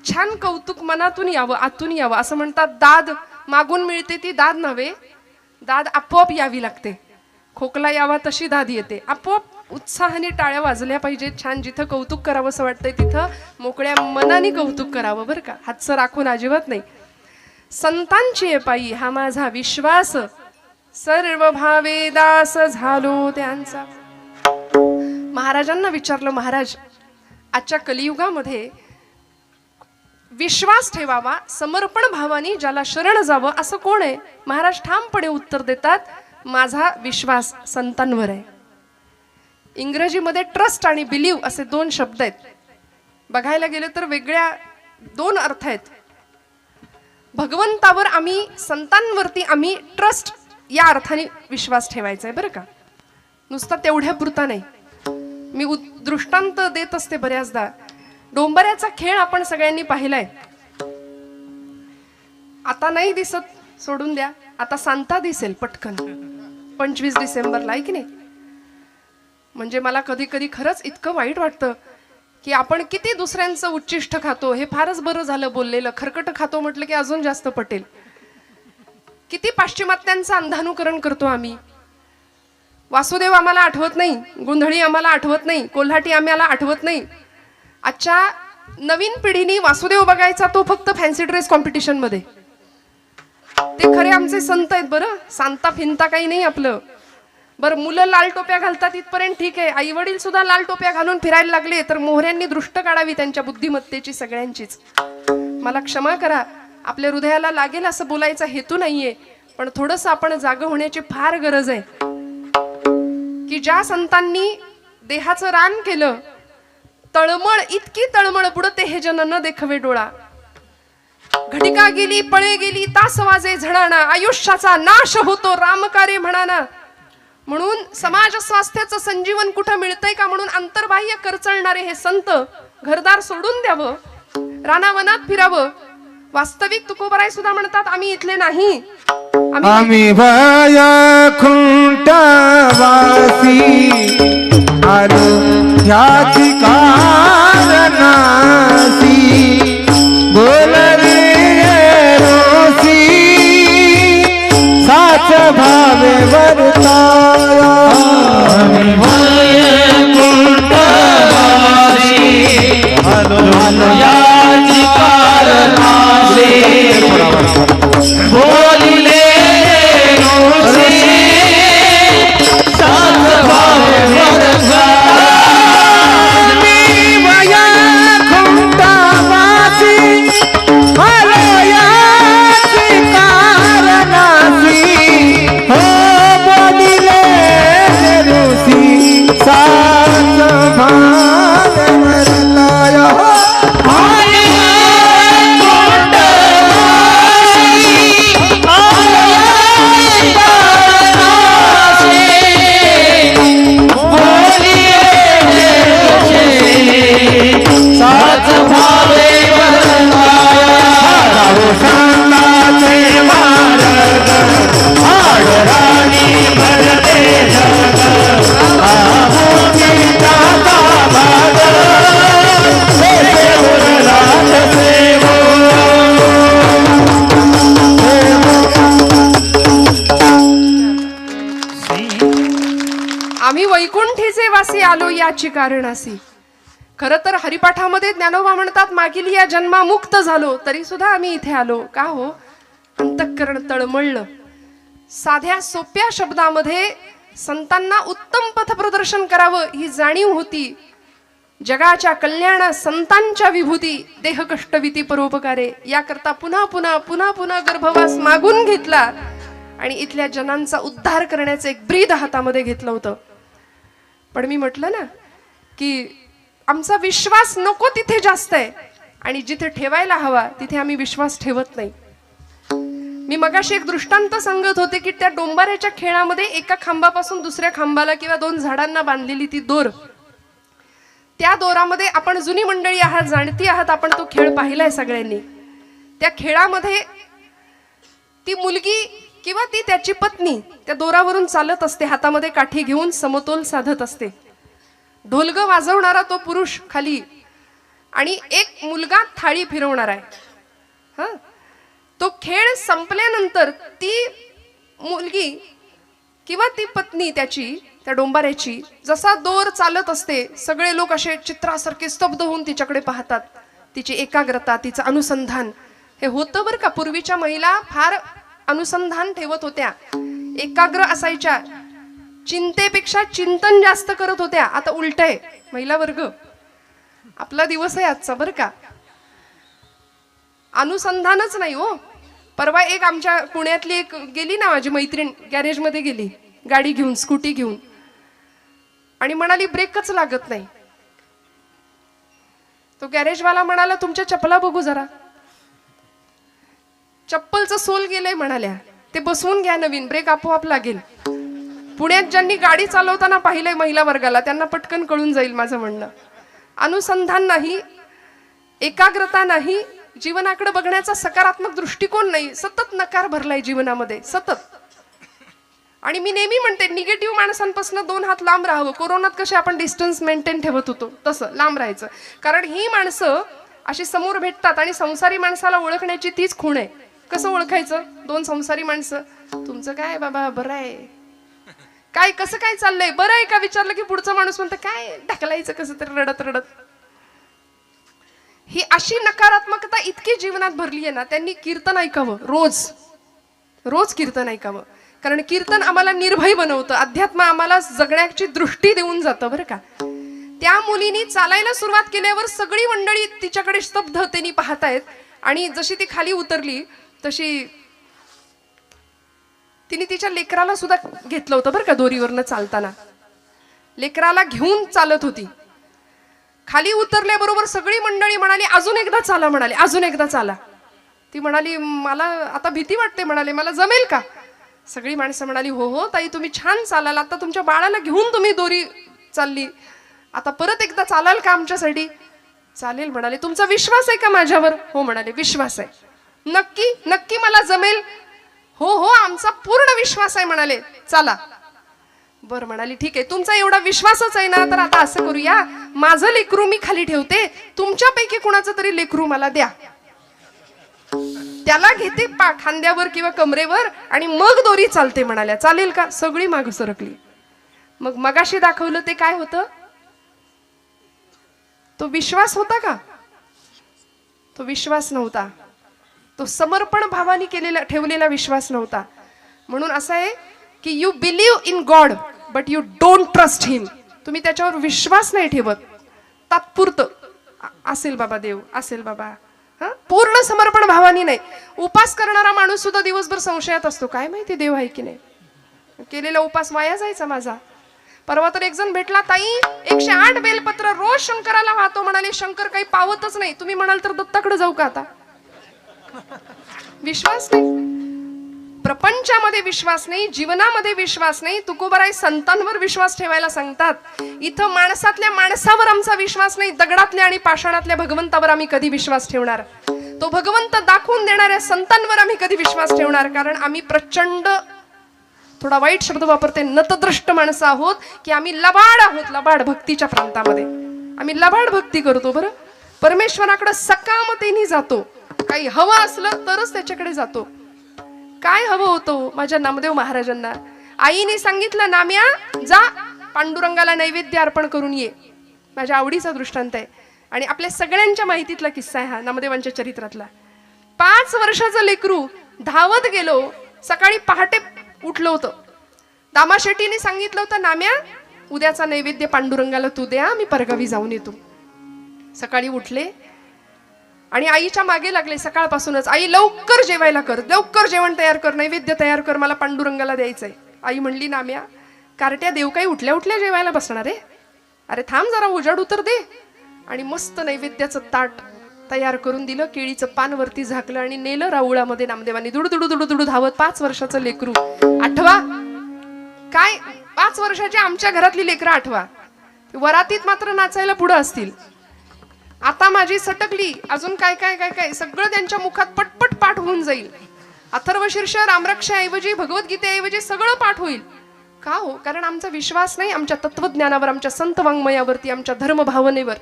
छान कौतुक मनातून यावं, आतून यावं. असं म्हणतात दाद मागून मिळते ती दाद नव्हे, दाद आपोआप यावी लागते. खोकला यावा तशी दाद येते आपोआप. उत्साहाने टाळ्या वाजल्या पाहिजेत. छान जिथं कौतुक करावं असं वाटतंय तिथं मोकळ्या मनाने कौतुक करावं बरं का, हातचं राखून अजिबात नाही. संतांची आहे पायी हा माझा विश्वास, सर्व भावे दास झालो त्यांचा. महाराजांना विचारलं, महाराज आजच्या कलियुगामध्ये विश्वास ठेवावा, समर्पण भावाने ज्याला शरण जावं असं कोण आहे? महाराज ठामपणे उत्तर देतात, माझा विश्वास संतांवर आहे. इंग्रजीमध्ये ट्रस्ट आणि बिलीव असे दोन शब्द आहेत. बघायला गेलं तर वेगळ्या दोन अर्थ आहेत. भगवंतावर आम्ही, संतांवरती आम्ही ट्रस्ट या अर्थाने विश्वास ठेवायचा आहे बरं का, नुसता तेवढ्या पुरता नाही. मी दृष्टांत देत असते बऱ्याचदा. डोंबऱ्याचा खेळ आपण सगळ्यांनी पाहिलाय. आता नाही दिसत, सोडून द्या. आता सांता दिसेल पटकन 25 डिसेंबरला, आहे की नाही? म्हणजे मला कधी कधी खरंच इतकं वाईट वाटतं की आपण किती दुसऱ्यांचं उच्चिष्ट खातो. हे फारच बरं झालं बोललेलं. खरकट खातो म्हटलं की अजून जास्त पटेल. किती पाश्चिमात्यांचं अंधानुकरण करतो आम्ही. वासुदेव आम्हाला आठवत नाही, गोंधळी आम्हाला आठवत नाही, कोल्हाटी आम्हाला आठवत नाही. आजच्या नवीन पिढीने वासुदेव बघायचा तो फक्त फॅन्सी ड्रेस कॉम्पिटिशन मध्ये. ते खरे आमचे संत आहेत बरं, सांता फिंता काही नाही आपलं. बरं, मुलं लाल टोप्या घालतात इथपर्यंत ठीक आहे, आई वडील सुद्धा लाल टोप्या घालून फिरायला लागले तर मोहऱ्यांनी दृष्ट काढावी त्यांच्या बुद्धिमत्तेची सगळ्यांचीच. मला क्षमा करा, आपल्या हृदयाला लागेल असं बोलायचा हेतू नाहीये, पण थोडंसं आपण जागं होण्याची फार गरज आहे. की ज्या संतांनी देहाचं रान केलं, तळमळ इतकी तळमळ बुडते हे जन न देखवे डोळा. घटिका गेली पळे गेली तास वाजे झणाना, आयुष्याचा नाश होतो रामकार्य म्हणाना. म्हणून समाज स्वास्थ्याचं संजीवन कुठं मिळतंय का म्हणून अंतर्बाह्य करचळणारे हे संत घरदार सोडून द्यावं, रानावनात फिरावं. वास्तविक तुकोबराय सुद्धा म्हणतात, आम्ही इथले नाही, आम्ही वैकुंठवासी आलो ह्याची कारणासी. बोल रे रोसी साच भावे वर्ताया. आम्ही वैकुंठवासी आलो ह्याची कारणासी. बोलिले याची कारणासी. खरं तर हरिपाठामध्ये ज्ञानोबा म्हणतात, मागील या जन्मा मुक्त झालो तरी सुद्धा आम्ही इथे आलो. का हो? अंतःकरण तळमळलं. साध्या सोप्या शब्दामध्ये संतांना उत्तम पथप्रदर्शन करावं ही जाणीव होती. जगाच्या कल्याणा संतांच्या विभूती, देह कष्टविती परोपकारे, याकरता पुन्हा पुन्हा पुन्हा पुन्हा गर्भवास मागून घेतला आणि इथल्या जनांचा उद्धार करण्याचं एक ब्रीद हातामध्ये घेतलं होतं. पण मी म्हटलं ना की आमचा विश्वास नको तिथे जास्त आहे आणि जिथे ठेवायला हवा तिथे आम्ही विश्वास ठेवत नाही. मी मगाशी एक दृष्टांत सांगत होते की त्या डोंबाऱ्याच्या खेळामध्ये एका खांबापासून दुसऱ्या खांबाला किंवा दोन झाडांना बांधलेली ती दोर, त्या दोरामध्ये आपण जुनी मंडळी आहात, जाणती आहात, आपण तो खेळ पाहिलाय सगळ्यांनी. त्या खेळामध्ये ती मुलगी किंवा ती त्याची पत्नी त्या दोरावरून चालत असते, हातामध्ये काठी घेऊन समतोल साधत असते. ढोलग वाजवणारा तो पुरुष खाली आणि एक मुलगा थाळी फिरवणार आहे. हा, तो खेळ संपल्यानंतर ती मुलगी किंवा ती पत्नी त्याची, त्या डोंबाऱ्याची, जसा दोर चालत असते सगळे लोक असे चित्रासारखे स्तब्ध होऊन तिच्याकडे पाहतात. तिची एकाग्रता, तिचं अनुसंधान हे होतं बरं का. पूर्वीच्या महिला फार अनुसंधान ठेवत होत्या, एकाग्र असायच्या, चिंतेपेक्षा चिंतन जास्त करत होत्या. आता उलट आहे, महिला वर्ग आपला दिवस आहे आजचा बरं का. अनुसंधानच नाही हो. परवा एक आमच्या पुण्यातली एक गेली ना माझी मैत्रीण, गॅरेजमध्ये गेली गाडी घेऊन, स्कूटी घेऊन, आणि म्हणाली ब्रेकच लागत नाही. तो गॅरेजवाला म्हणाला तुमच्या चपला बघू जरा. चप्पलचं सोल गेलंय म्हणाल्या, ते बसवून घ्या नवीन, ब्रेक आपोआप लागेल. पुण्यात ज्यांनी गाडी चालवताना पाहिलंय महिला वर्गाला त्यांना पटकन कळून जाईल माझं म्हणणं. अनुसंधान नाही, एकाग्रता नाही, जीवनाकडे बघण्याचा सकारात्मक दृष्टिकोन नाही, सतत नकार भरलाय जीवनामध्ये सतत. आणि मी नेहमी म्हणते निगेटिव्ह माणसांपासून 2 हात लांब राहावं. कोरोनात कसे आपण डिस्टन्स मेंटेन ठेवत होतो तसं लांब राहायचं. कारण ही माणसं अशी समोर भेटतात आणि संसारी माणसाला ओळखण्याची तीच खूण आहे. कसं ओळखायचं? 2 संसारी माणसं, तुमचं काय बाबा, बरं आहे काय, कसं काय चाललंय, बरं आहे का विचारलं की पुढचा माणूस म्हणतं काय ढकलायचं कसं तरी रडत रडत. ही अशी नकारात्मकता इतकी जीवनात भरली आहे ना. त्यांनी कीर्तन ऐकावं, रोज रोज कीर्तन ऐकावं. कारण कीर्तन आम्हाला निर्भय बनवतं, अध्यात्म आम्हाला जगण्याची दृष्टी देऊन जातं बरं का. त्या मुलीनी चालायला सुरुवात केल्यावर सगळी मंडळी तिच्याकडे स्तब्धतेने पाहतायत. आणि जशी ती खाली उतरली तशी तिने तिच्या लेकराला सुद्धा घेतलं होतं बरं का. दोरीवरनं चालताना लेकराला घेऊन चालत होती. खाली उतरल्याबरोबर सगळी मंडळी म्हणाली अजून एकदा चाला, म्हणाले अजून एकदा चाला. ती म्हणाली मला आता भीती वाटते, म्हणाले मला जमेल का. सगळी माणसं म्हणाली हो हो ताई तुम्ही छान चालाल, आता तुमच्या बाळाला घेऊन तुम्ही दोरी चालली, आता परत एकदा चालाल का आमच्यासाठी. चालेल म्हणाले. तुमचा विश्वास आहे का माझ्यावर? हो म्हणाले विश्वास आहे. नक्की नक्की मला जमेल? हो हो आमचा पूर्ण विश्वास आहे म्हणाले. चला. बर म्हणाली ठीक आहे, तुमचा एवढा विश्वासच आहे ना, तर आता असं करूया, माझं लेकरू मी खाली ठेवते, तुमच्यापैकी कुणाचं तरी लेकरू मला द्या, त्याला घेते खांद्यावर किंवा कमरेवर आणि मग दोरी चालते म्हणाल्या. चालेल का? सगळी माग सरकली. मग मगाशी दाखवलं ते काय होतं? तो विश्वास होता का? तो विश्वास नव्हता. तो समर्पण भावाने केलेला ठेवलेला विश्वास नव्हता. म्हणून असं आहे की you believe in God but you don't trust him. तुम्ही त्याच्यावर विश्वास नाही ठेवत, तात्पुरतं असेल बाबा देव, असेल बाबा, पूर्ण समर्पण भावानी नाही. उपास करणारा माणूस सुद्धा दिवसभर संशयात असतो, काय माहिती देव आहे की नाही, केलेला उपास वाया जायचा माझा. परवा तर एक जण भेटला, ताई 108 बेलपत्र रोज शंकराला वाहतो म्हणाले, शंकर काही पावतच नाही. तुम्ही म्हणाल तर दत्ताकडे जाऊ का आता? विश्वास नाही, प्रपंचामध्ये विश्वास नाही, जीवनामध्ये विश्वास नाही. तुकोबाराय संतांवर विश्वास ठेवायला सांगतात. इथं माणसातल्या माणसावर आमचा विश्वास नाही, दगडातल्या आणि पाषाणातल्या भगवंतावर आम्ही कधी विश्वास ठेवणार? तो भगवंत दाखवून देणाऱ्या संतांवर आम्ही कधी विश्वास ठेवणार? कारण आम्ही प्रचंड, थोडा वाईट शब्द वापरते, नतद्रष्ट माणसं आहोत की आम्ही लबाड आहोत. लबाड भक्तीच्या प्रांतामध्ये आम्ही लबाड भक्ती करतो. बरं, परमेश्वराकडे सकामतेने जातो, काही हवं असलं तरच त्याच्याकडे जातो. काय हवं होतं माझ्या नामदेव महाराजांना? आईने सांगितलं नाम्या जा पांडुरंगाला नैवेद्य अर्पण करून ये. माझ्या आवडीचा दृष्टांत आहे आणि आपल्या सगळ्यांच्या माहितीतला किस्सा आहे हा, नामदेवांच्या चरित्रातला. 5 वर्षाचं लेकरू धावत गेलो, सकाळी पहाटे उठलं होतं. दामा शेट्टीने सांगितलं होतं, नाम्या उद्याचा नैवेद्य पांडुरंगाला तू द्या, मी परगावी जाऊन येतो. सकाळी उठले आणि आईच्या मागे लागले सकाळपासूनच, आई लवकर जेवायला कर, लवकर जेवण तयार कर, नैवेद्य तयार कर, मला पांडुरंगाला द्यायचंय. आई म्हणली, नाम्या कार्ट्या देव काही उठल्या उठल्या जेवायला बसणार आहे, अरे थांब जरा, उजाड उतर दे. आणि मस्त नैवेद्याचं ताट तयार करून दिलं, केळीचं पान वरती झाकलं आणि नेलं राऊळामध्ये नामदेवांनी. दुडू दुडू दुडू दुडू धावत. 5 वर्षाचं लेकरू. आठवा काय, 5 वर्षाची आमच्या घरातली लेकरं आठवा, वरातीत मात्र नाचायला पुढं असतील. आता माझी सटकली, अजून काय काय काय काय सगळं त्यांच्या मुखात पटपट पाठ होऊन जाईल. अथर्वशीर्ष रामरक्षाऐवजी भगवद्गीतेऐवजी सगळं पाठ होईल. का हो? कारण आमचा विश्वास नाही आमच्या तत्वज्ञानावर, आमच्या संत वाङ्मयावरती, आमच्या धर्मभावनेवर.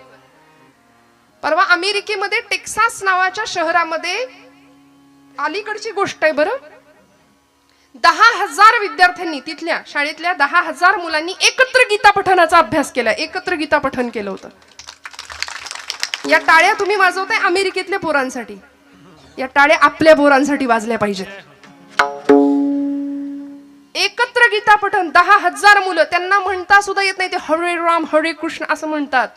परवा अमेरिकेमध्ये टेक्सास नावाच्या शहरामध्ये, अलीकडची गोष्ट आहे बरं, 10,000 विद्यार्थ्यांनी, तिथल्या शाळेतल्या 10,000 मुलांनी एकत्र गीता पठणाचा अभ्यास केला, एकत्र गीता पठण केलं होतं. या टाळ्या तुम्ही वाजवताय अमेरिकेतल्या पोरांसाठी, या टाळ्या आपल्या पोरांसाठी वाजल्या पाहिजेत. एकत्र गीता पठण 10,000 मुलं, त्यांना म्हणता सुद्धा येत नाही, ते हरे राम हरे कृष्ण असं म्हणतात.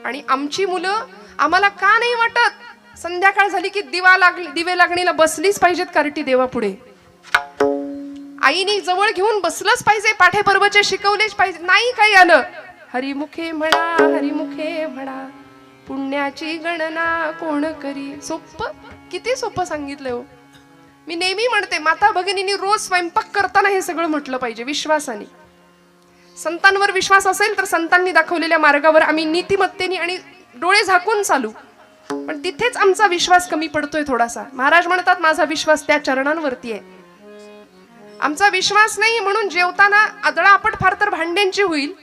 आणि आमची मुलं, आम्हाला का नाही वाटत संध्याकाळ झाली की दिवे लागणीला बसलीच पाहिजेत कार्टी देवापुढे, आईनी जवळ घेऊन बसलंच पाहिजे, पाठे पर्वचे शिकवलेच पाहिजे. नाही काही आलं, हरिमुखे म्हणा हरिमुखे म्हणा, पुण्याची गणना कोण करी. सोपं, किती सोपं सांगितलंय हो. मी नेहमी म्हणते, माता भगिनींनी रोज स्वयंपाक करताना हे सगळं म्हटलं पाहिजे विश्वासाने. संतांवर विश्वास असेल तर संतांनी दाखवलेल्या मार्गावर आम्ही नीतिमत्तेने आणि डोळे झाकून चालू. पण तिथेच आमचा विश्वास कमी पडतोय थोडासा. महाराज म्हणतात, माझा विश्वास त्या चरणांवरती आहे. आमचा विश्वास नाही म्हणून जेवताना आदळापट फार तर भांड्यांची होईल,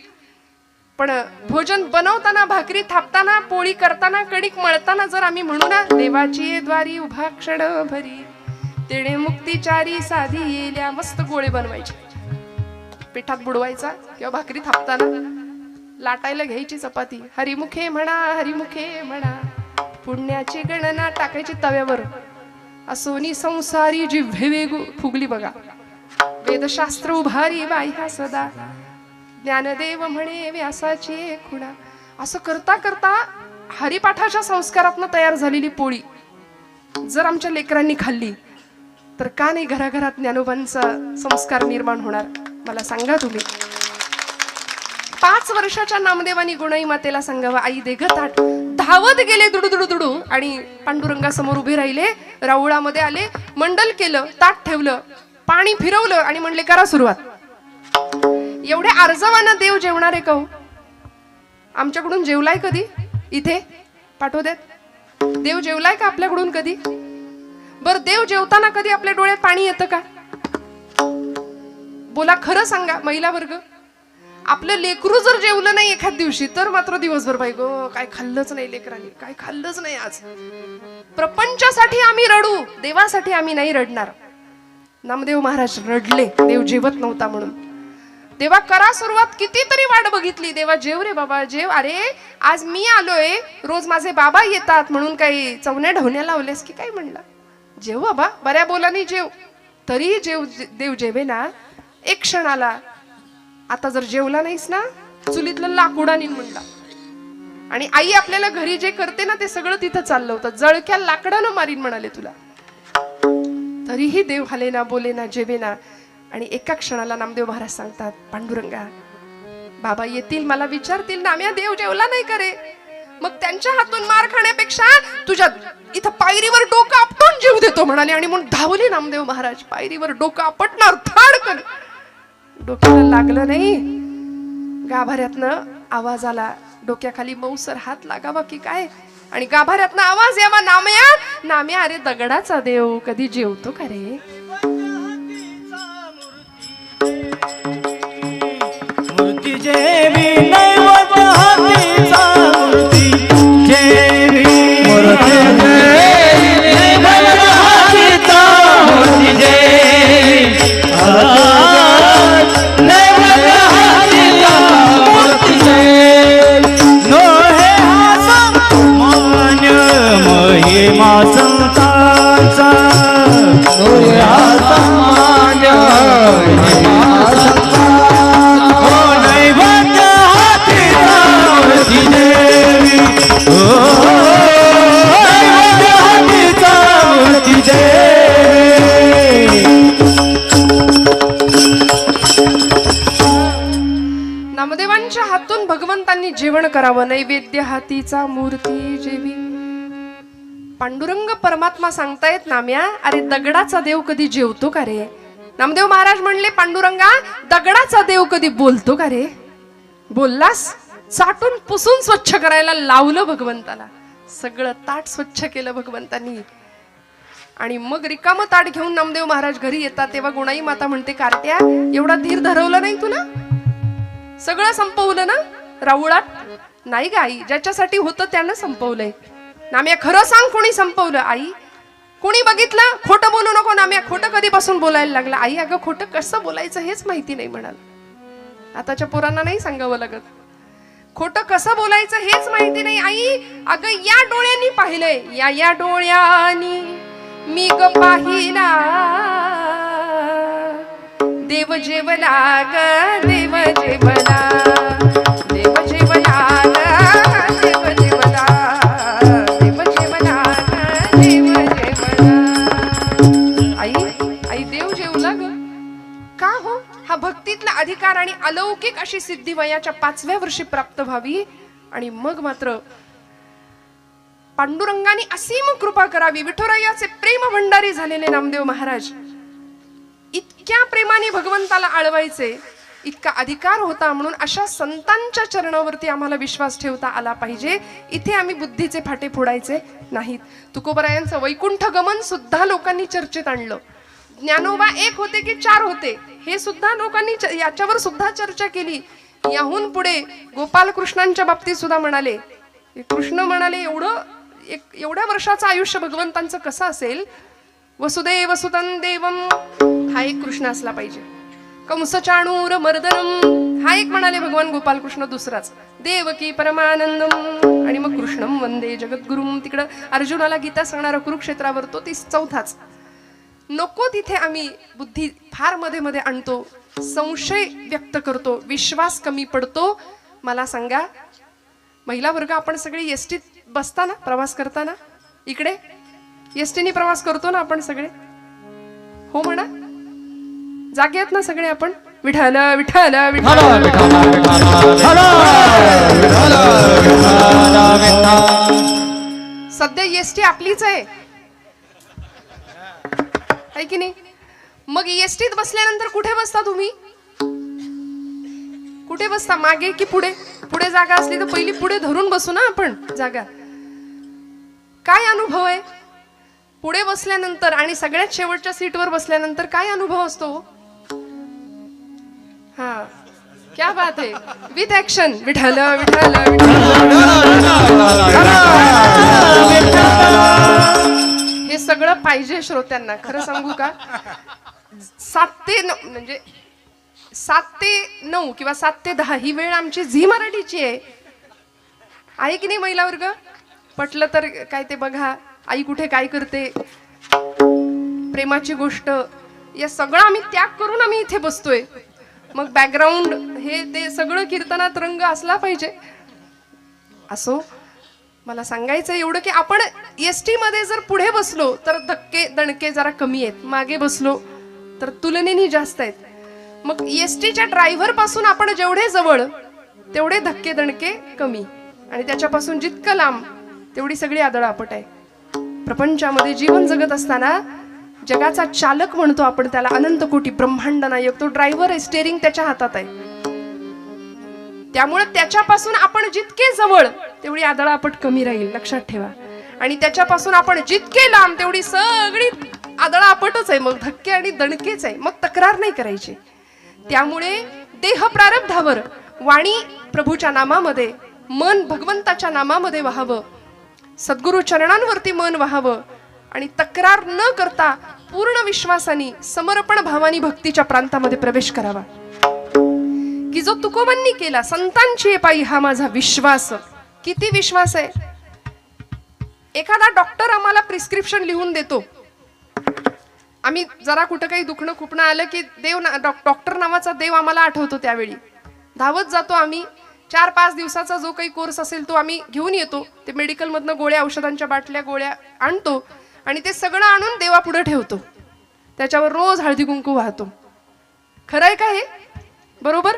पण भोजन बनवताना, भाकरी थापताना, पोळी करताना, कणिक मळताना जर आम्ही म्हणू ना, देवाची द्वारी उभा क्षण भरी, तेणे मुक्तीचारी साधी येल्या, मस्त गोळे बनवायचे, पिठात बुडवायचा, किंवा भाकरी थापताना लाटायला घ्यायची चपाती, हरिमुखे म्हणा हरिमुखे म्हणा, पुण्याची गणना टाकायची तव्यावर, असोनी संसारी जिव्हे वेगू फुगली बघा, वेदशास्त्र उभारी बाह्या सदा, ज्ञानदेव म्हणे व्यासाची खुणा. असं करता करता हरिपाठाच्या संस्कारातनं तयार झालेली पोळी जर आमच्या लेकरांनी खाल्ली तर का नाही घराघरात ज्ञानोबांचा संस्कार निर्माण होणार? मला सांगा तुम्ही. 5 वर्षाच्या नामदेवानी गुणाई मातेला सांगावं, आई दे ग ताट. धावत गेले दुडू दुडू दुडू आणि पांडुरंगासमोर उभे राहिले, राऊळामध्ये आले, मंडल केलं, ताट ठेवलं, पाणी फिरवलं आणि म्हणले, करा सुरुवात. एवढ्या आर्जवानं देव जेवणार आहे का हो? आमच्याकडून जेवलाय कधी? इथे पाठवू देत. देव जेवलाय का आपल्याकडून कधी? बर, देव जेवताना कधी आपल्या डोळ्यात पाणी येतं का? बोला, खरं सांगा महिला वर्ग. आपलं लेकरू जर जेवलं नाही एखाद दिवशी तर मात्र दिवसभर बाई गो, काय खाल्लंच नाही लेकरांनी, काय खाल्लंच नाही आज. प्रपंचासाठी आम्ही रडू, देवासाठी आम्ही नाही रडणार. नामदेव महाराज रडले देव जेवत नव्हता म्हणून. देवा करा सुरुवात, कितीतरी वाट बघितली, देवा जेव रे बाबा जेव. अरे आज मी आलोय, रोज माझे बाबा येतात म्हणून काही चवण्या ढवण्या लावल्यास की काय? म्हणला जेव बाबा, बऱ्या बोलानी जेव. तरी जेव, देव जेवे ना. एक क्षण आला, आता जर जेवला नाहीस ना चुलीतलं लाकूड आणीन म्हणला. आणि आई आपल्याला घरी जे करते ना ते सगळं तिथं चाललं होतं. जळक्या लाकडानं मारीन म्हणाले तुला. तरीही देव हाले ना, बोले ना, जेवे ना. आणि एका क्षणाला नामदेव महाराज सांगतात, पांडुरंगा बाबा येतील, मला विचारतील, नाम्या देव जेवला नाही करे? मग त्यांच्या हातून मार खाण्यापेक्षा तुझ्या इथं पायरीवर डोकं आपटून जीव देतो म्हणाले. आणि म्हणून धावले नामदेव महाराज, पायरीवर डोकं आपटणार, थाडकन. डोक्याला लागलं नाही, गाभाऱ्यातनं आवाज आला, डोक्याखाली मऊसर हात लागावा की काय. आणि गाभाऱ्यातनं आवाज यावा, नाम्या नाम्या. अरे दगडाचा देव कधी जेवतो का रे? मूर्ती जेवी नैवत हातीचा, मूर्ती जेवी, मूर्ती जेवी नैवत हातीचा, मूर्ती जेवी नैवत भगवंतांनी जेवण करावं, नैवेद्य हातीचा मूर्ती जेवी. पांडुरंग परमात्मा सांगतायत नाम्या, अरे दगडाचा देव कधी जेवतो का रे? नामदेव महाराज म्हणले, पांडुरंगा दगडाचा देव कधी बोलतो का रे? बोललास? चाटून पुसून स्वच्छ करायला लावलं भगवंताला, सगळं ताट स्वच्छ केलं भगवंतांनी. आणि मग रिकामं ताट घेऊन नामदेव महाराज घरी येतात तेव्हा गुणाई माता म्हणते, कार्ट्या एवढा धीर धरवला नाही तुला? सगळं संपवलं ना राऊळात? नाही ग आई, ज्याच्यासाठी होतं त्यानं संपवलंय. नाम्या खरं सांग, कोणी संपवलं? आई कोणी बघितलं? खोटं बोलू नको नाम्या, खोटं कधीपासून बोलायला लागला? आई अगं खोटं कसं बोलायचं हेच माहिती नाही म्हणाल. आताच्या पोरांना नाही सांगावं लागत, खोटं कसं बोलायचं हेच माहिती नाही. आई अगं या डोळ्यांनी पाहिलंय, या डोळ्यांनी मी ग पाहिला, देव जेवला ग देव जेवला, देव जेवला ग देव जेवला, देव जेवला ग देव जेवला. आई देव जेवला ग का हो? हा भक्तीतला अधिकार आणि अलौकिक अशी सिद्धी वयाच्या 5व्या वर्षी प्राप्त व्हावी. आणि मग मात्र पांडुरंगाने असीम कृपा करावी. विठुरायाचे प्रेम भंडारी झालेले नामदेव महाराज इतक्या प्रेमाने भगवंताला आळवायचे, इतका अधिकार होता. म्हणून अशा संतांच्या चरणावरती आम्हाला विश्वास ठेवता आला पाहिजे. इथे आम्ही बुद्धीचे फाटे फोडायचे नाहीत. तुकोबरायांचं वैकुंठ गमन सुद्धा लोकांनी चर्चेत आणलं. ज्ञानोबा एक होते की 4 होते हे सुद्धा लोकांनी याच्यावर सुद्धा चर्चा केली. याहून पुढे गोपाल कृष्णांच्या बाबतीत सुद्धा म्हणाले, कृष्ण म्हणाले एवढ्या वर्षाचं आयुष्य भगवंतांचं कसं असेल? वसुदेव सुतं देवम हा एक कृष्ण असला पाहिजे. कंस चाणूर मर्दनम हा एक म्हणाले भगवान गोपाल कृष्ण. दुसराच देवकी परमानंदम आणि मग कृष्णम वंदे जगद्गुरुम. तिकडं अर्जुनाला गीता सांगणारा कुरुक्षेत्रावर तो 4थाच. नको तिथे आम्ही बुद्धी फार मध्ये मध्ये आणतो, संशय व्यक्त करतो, विश्वास कमी पडतो. मला सांगा, महिला वर्ग आपण सगळे एसटीत बसताना प्रवास करताना इकडे एसटीने प्रवास करतो ना आपण सगळे? हो म्हणा, जागे आहेत ना सगळे आपण? विठ्ठल विठ्ठल विठ्ठल. सध्या एसटी आपलीच आहे की नाही? मग एसटीत बसल्यानंतर कुठे बसता तुम्ही? कुठे बसता, मागे की पुढे? पुढे जागा असली तर पहिली पुढे धरून बसू ना आपण जागा. काय अनुभव आहे पुढे बसल्यानंतर आणि सगळ्यात शेवटच्या सीटवर बसल्यानंतर? काय अनुभव असतो? हा, क्या बात आहे. With action. विठ्ठल विठ्ठल हे सगळं पाहिजे श्रोत्यांना. खरं सांगू का, 7 ते 9 म्हणजे 7 ते 9 किंवा 7 ते 10 ही वेळ आमची झी मराठीची आहे की नाही महिला वर्ग? पटलं तर काय ते बघा, आई कुठे काय करते, प्रेमाची गोष्ट, या सगळं आम्ही त्याग करून आम्ही इथे बसतोय. मग बॅकग्राऊंड हे ते सगळं कीर्तनात रंग असला पाहिजे. असो, मला सांगायचं एवढं की आपण एसटी मध्ये जर पुढे बसलो तर धक्के दणके जरा कमी आहेत, मागे बसलो तर तुलनेने जास्त आहेत. मग एसटीच्या ड्रायव्हर पासून आपण जेवढे जवळ तेवढे धक्के दणके कमी, आणि त्याच्यापासून जितकं लांब तेवढी सगळी आदळआपट आहे. प्रपंचामध्ये जीवन जगत असताना जगाचा चालक म्हणतो आपण त्याला, अनंत कोटी ब्रह्मांड नायक, तो ड्रायव्हर आहे, स्टेअरिंग त्याच्या हातात आहे. त्यामुळे त्याच्यापासून आपण जितके जवळ तेवढी आदळआपट कमी राहील, लक्षात ठेवा. आणि त्याच्यापासून आपण जितके लांब तेवढी सगळी आदळआपटच आहे, मग धक्के आणि दणकेच आहे. मग तक्रार नाही करायची. त्यामुळे देह प्रारब्धावर, वाणी प्रभूच्या नामामध्ये, मन भगवंताच्या नामामध्ये व्हावं, सद्गुरु चरणांवरती मन व्हावं आणि तक्रार न करता पूर्ण विश्वासाने समर्पण भावानी भक्तीच्या प्रांतामध्ये प्रवेश करावा, की जो तुकोबांनी केला. संतांची पायी हा माझा विश्वास. किती विश्वास आहे? एखादा डॉक्टर आम्हाला प्रिस्क्रिप्शन लिहून देतो, आम्ही जरा कुठं काही दुखणं खुपणं आलं की डॉक्टर नावाचा देव आम्हाला आठवतो. त्यावेळी धावत जातो आम्ही. 4-5 दिवसाचा जो काही कोर्स असेल तो आम्ही घेऊन येतो. ते मेडिकल मधनं गोळ्या, औषधांच्या बाटल्या, गोळ्या आणतो आणि ते सगळं आणून देवापुढे ठेवतो. त्याच्यावर रोज हळदी कुंकू वाहतो. खरंय का हे? बरोबर?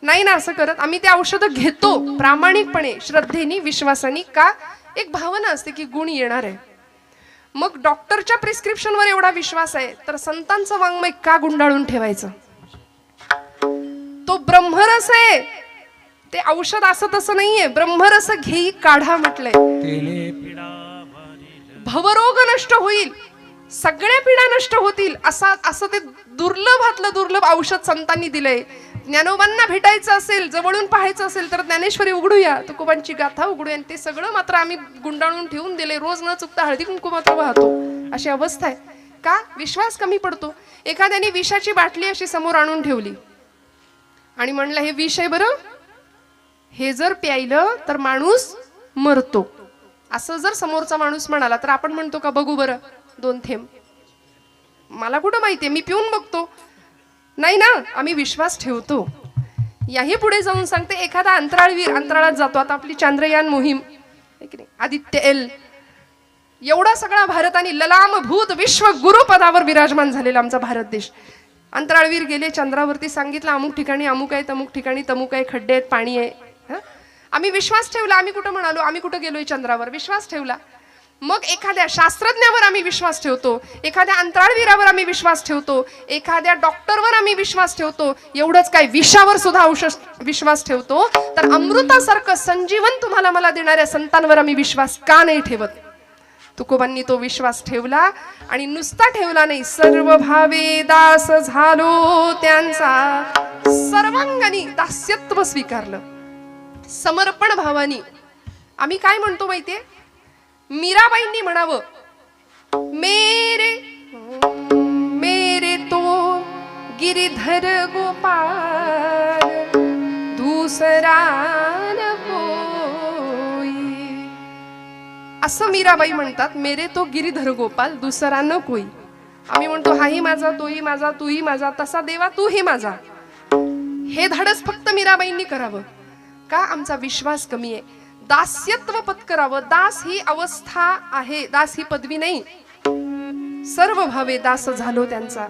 नाही ना असं करत. आम्ही ते औषधं घेतो प्रामाणिकपणे, श्रद्धेने, विश्वासाने. का? एक भावना असते की गुण येणार आहे. मग डॉक्टरच्या प्रिस्क्रिप्शनवर एवढा विश्वास आहे तर संतांचं वाङ्मय का गुंडाळून ठेवायचं? तो ब्रह्मरस आहे, ते औषध असं तसं नाहीये. ब्रह्मरस घेई काढा म्हटलंय. भवरोग नष्ट होईल, सगळ्या पीडा नष्ट होतील असं ते दुर्लभातलं दुर्लभ औषध संतांनी दिलंय. ज्ञानोबांना भेटायचं असेल, जवळून पाहायचं असेल तर ज्ञानेश्वरी उघडूया, तुकोबांची गाथा उघडूया. आणि ते सगळं मात्र आम्ही गुंडाळून ठेवून दिले. रोज न चुकता हळदी कुंकू मात्र वाहतो. अशी अवस्था आहे. का? विश्वास कमी पडतो. एखाद्याने विषाची बाटली अशी समोर आणून ठेवली आणि म्हणलं हे विष आहे बरं, हे जर प्यायलं तर माणूस मरतो, असं जर समोरचा माणूस म्हणाला तर आपण म्हणतो का बघू बरं 2 थेंब? मला कुठं माहितीये, मी पिऊन बघतो. नाही ना, आम्ही विश्वास ठेवतो. याही पुढे जाऊन सांगते, एखादा अंतराळवीर अंतराळात जातो. आता आपली चांद्रयान मोहीम, आदित्य एल, एवढा सगळा भारत आणि ललामभूत विश्व गुरुपदावर विराजमान झालेला आमचा भारत देश. अंतराळवीर गेले चंद्रावरती, सांगितलं अमुक ठिकाणी अमुक आहे, तमुक ठिकाणी तमुक आहे, खड्डे आहेत, पाणी आहे. आम्ही विश्वास ठेवला. आम्ही कुठं म्हणालो आम्ही कुठं गेलोय चंद्रावर? विश्वास ठेवला. मग एखाद्या शास्त्रज्ञावर आम्ही विश्वास ठेवतो, एखाद्या अंतराळवीरावर आम्ही विश्वास ठेवतो, एखाद्या डॉक्टरवर आम्ही विश्वास ठेवतो. एवढंच काय, विषावर सुद्धा विश्वास ठेवतो. तर अमृतासारखं संजीवन तुम्हाला मला देणाऱ्या संतांवर आम्ही विश्वास का नाही ठेवत? तुकोबांनी तो विश्वास ठेवला. आणि नुसता ठेवला नाही, सर्व भावे दास झालो त्यांचा, सर्वांगानी दास्यत्व स्वीकारलं, समर्पण भावानी. आम्ही काय म्हणतो माहितीये? मीराबाईंनी म्हणावं, मेरे मेरे तो गिरिधर गोपाल दूसरा न कोई. असं मीराबाई म्हणतात, मेरे तो गिरिधर गोपाल दुसरा न कोई. आम्ही म्हणतो हाही माझा, तोही माझा, तूही माझा, तसा देवा तूही माझा. हे धाडस फक्त मीराबाईंनी करावं. का? आमचा विश्वास कमी आहे. दास्यत्व पत्करावं. दास ही अवस्था आहे, दास ही पदवी नाही. सर्व भावे दास झालो त्यांचा.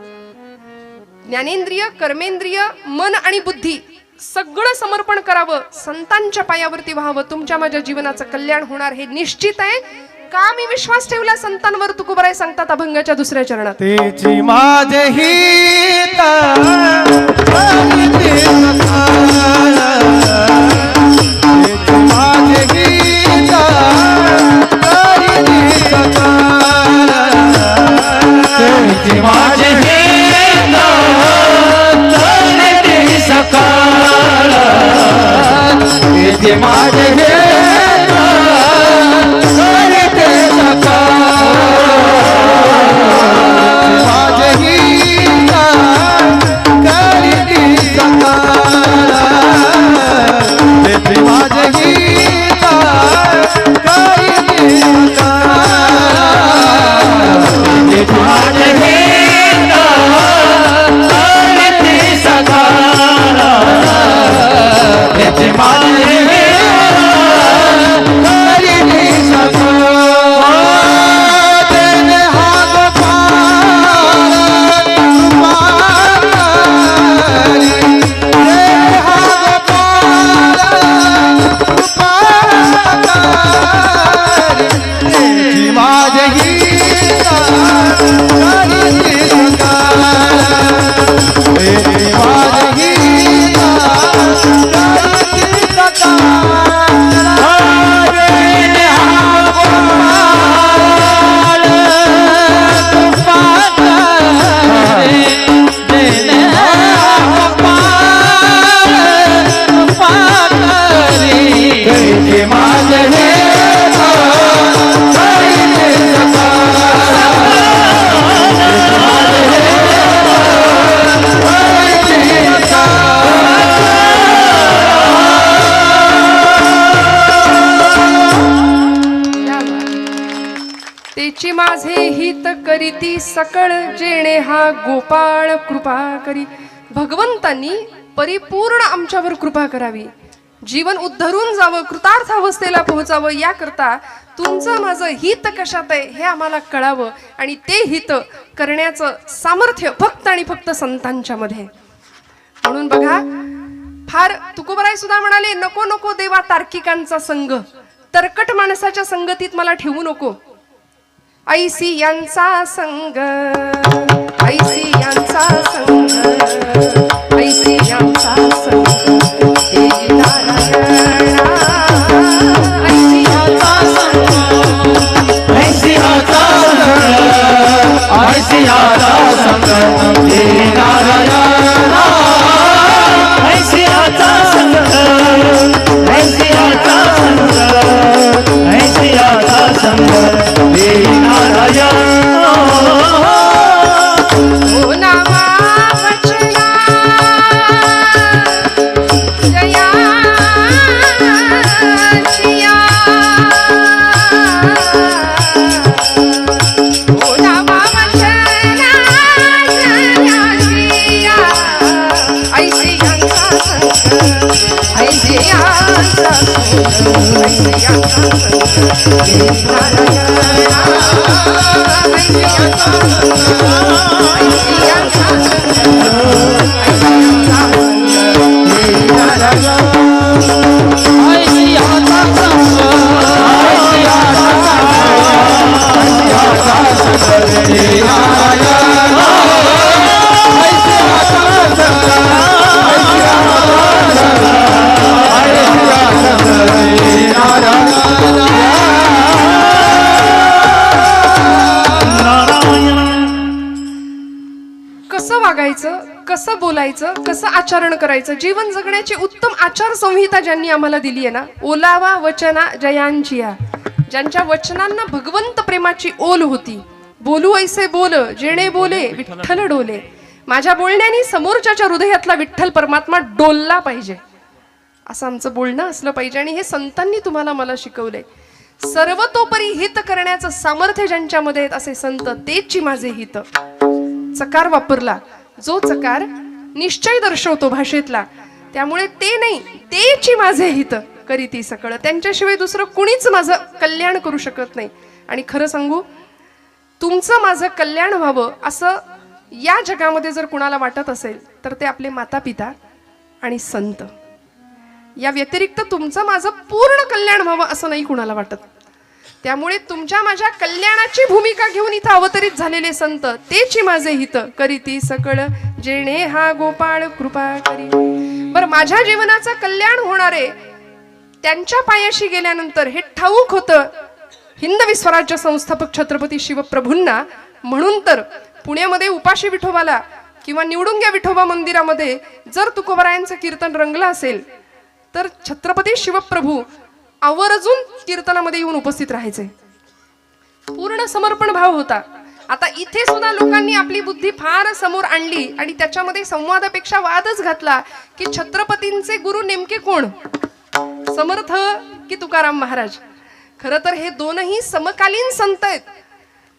ज्ञानेंद्रिय, कर्मेंद्रिय, मन आणि बुद्धी सगळं समर्पण करावं, संतांच्या पायावरती व्हावं. तुमच्या माझ्या जीवनाचं कल्याण होणार हे निश्चित आहे. का? मी विश्वास ठेवला संतांवर. तुकोबाराय सांगतात अभंगाच्या 2ऱ्या चरणात, तेची माझे हित माझे हित करीती सकळ जेणे हा गोपाळ कृपा करी. भगवंतांनी परिपूर्ण आमच्यावर कृपा करावी, जीवन उद्धरून जावं, कृतार्थ अवस्थेला पोहोचावं. याकरता तुमचं माझं हित कशात आहे हे आम्हाला कळावं आणि ते हित करण्याचं सामर्थ्य फक्त आणि फक्त संतांच्या मध्ये. म्हणून बघा, फार तुकोबराय सुद्धा म्हणाले, नको नको देवा तार्किकांचा संग, तरकट माणसाच्या संगतीत मला ठेवू नको. ऐसी यांचा संग, ऐसी यांचा संग, ऐसी यांचा संग, देवी नारायणा. ऐसी यांचा संग, ऐसी आता संग देवी नारायणा. ऐसी आता संग, ऐसी आता संग, ऐसी आता संग देवी नारायणा. ओ नामा वचना जयाचिया, ओ नामा वचना जयाचिया, ऐसी यांचा संग, ऐसी यांचा संग, ऐसी यांचा संग, देवी नारायणा. ऐसी यांचा संग, ऐसी यांचा संग, ऐसी यांचा संग, देवी नारायणा. ऐसी आता संग, ऐसी आता संग देवी नारायणा. ऐसी आता संग, ऐसी आता संग, ऐसी आता संग देवी नारायणा. कसं वागायचं, कसं बोलायचं, कसं आचरण करायचं, जीवन जगण्याची उत्तम आचार संहिता ज्यांनी आम्हाला दिली आहे ना, ओलावा वचना जयांचिया, ज्यांच्या वचनांना भगवंत प्रेमाची ओल होती. बोलू ऐसे बोल जेणे बोले विठ्ठल डोले. माझ्या बोलण्याने समोरच्याच्या हृदयातला विठ्ठल परमात्मा डोलला पाहिजे, असं आमचं बोलणं असलं पाहिजे. आणि हे संतांनी तुम्हाला मला शिकवलंय. सर्वतोपरी हित करण्याचं सामर्थ्य ज्यांच्यामध्ये आहेत असे संत, तेची माझे हित. चकार वापरला, जो चकार निश्चय दर्शवतो भाषेतला, त्यामुळे ते नाही, तेची माझे हित करीती सकळ. त्यांच्याशिवाय दुसरं कुणीच माझं कल्याण करू शकत नाही. आणि खरं सांगू, तुमचं माझं कल्याण व्हावं असं या जगामध्ये जर कुणाला वाटत असेल तर ते आपले माता पिता आणि संत. या व्यतिरिक्त तुमचं माझं पूर्ण कल्याण व्हावं असं नाही कुणाला वाटत. त्यामुळे तुमच्या माझ्या कल्याणाची भूमिका घेऊन इथं अवतरित झालेले संत, तेची माझे हित करीती सकळ, जेणे हा गोपाळ कृपा करी. बरं, माझ्या जीवनाचं कल्याण होणारे त्यांच्या पायाशी गेल्यानंतर हे ठाऊक होतं हिंदवी स्वराज्य संस्थापक छत्रपती शिवप्रभूंना. म्हणून तर पुण्यामध्ये उपाशी विठोबाला किंवा निवडुंग्या विठोबा मंदिरामध्ये जर तुकोबरायांचं कीर्तन रंगलं असेल तर छत्रपती शिवप्रभू आवर्जून कीर्तनामध्ये येऊन उपस्थित राहायचे. पूर्ण समर्पण भाव होता. आता इथे सुद्धा लोकांनी आपली बुद्धी फार समोर आणली आणि त्याच्यामध्ये संवादापेक्षा वादच घातला की छत्रपतींचे गुरु नेमके कोण, समर्थ की तुकाराम महाराज. खरं तर हे दोनही समकालीन संत आहेत.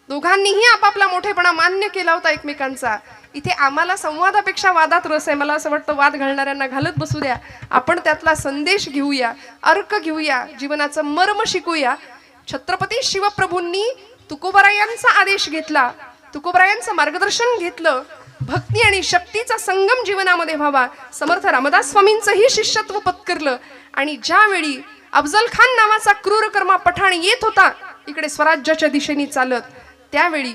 दोघांनीही आपापला मोठेपणा मान्य केला होता एकमेकांचा. इथे आम्हाला संवादापेक्षा वादात रस आहे. मला असं वाटतं वाद घालणाऱ्यांना घालत बसू द्या, आपण त्यातला संदेश घेऊया, अर्क घेऊया, जीवनाचं मर्म शिकूया. छत्रपती शिवप्रभूंनी तुकोबरायांचा आदेश घेतला, तुकोबरायांचं मार्गदर्शन घेतलं. भक्ती आणि शक्तीचा संगम जीवनामध्ये व्हावा. समर्थ रामदास स्वामींचंही शिष्यत्व पत्करलं. आणि ज्यावेळी अफजल खान नावाचा क्रूरकर्मा पठाण येत होता इकडे स्वराज्याच्या दिशेने चालत, त्यावेळी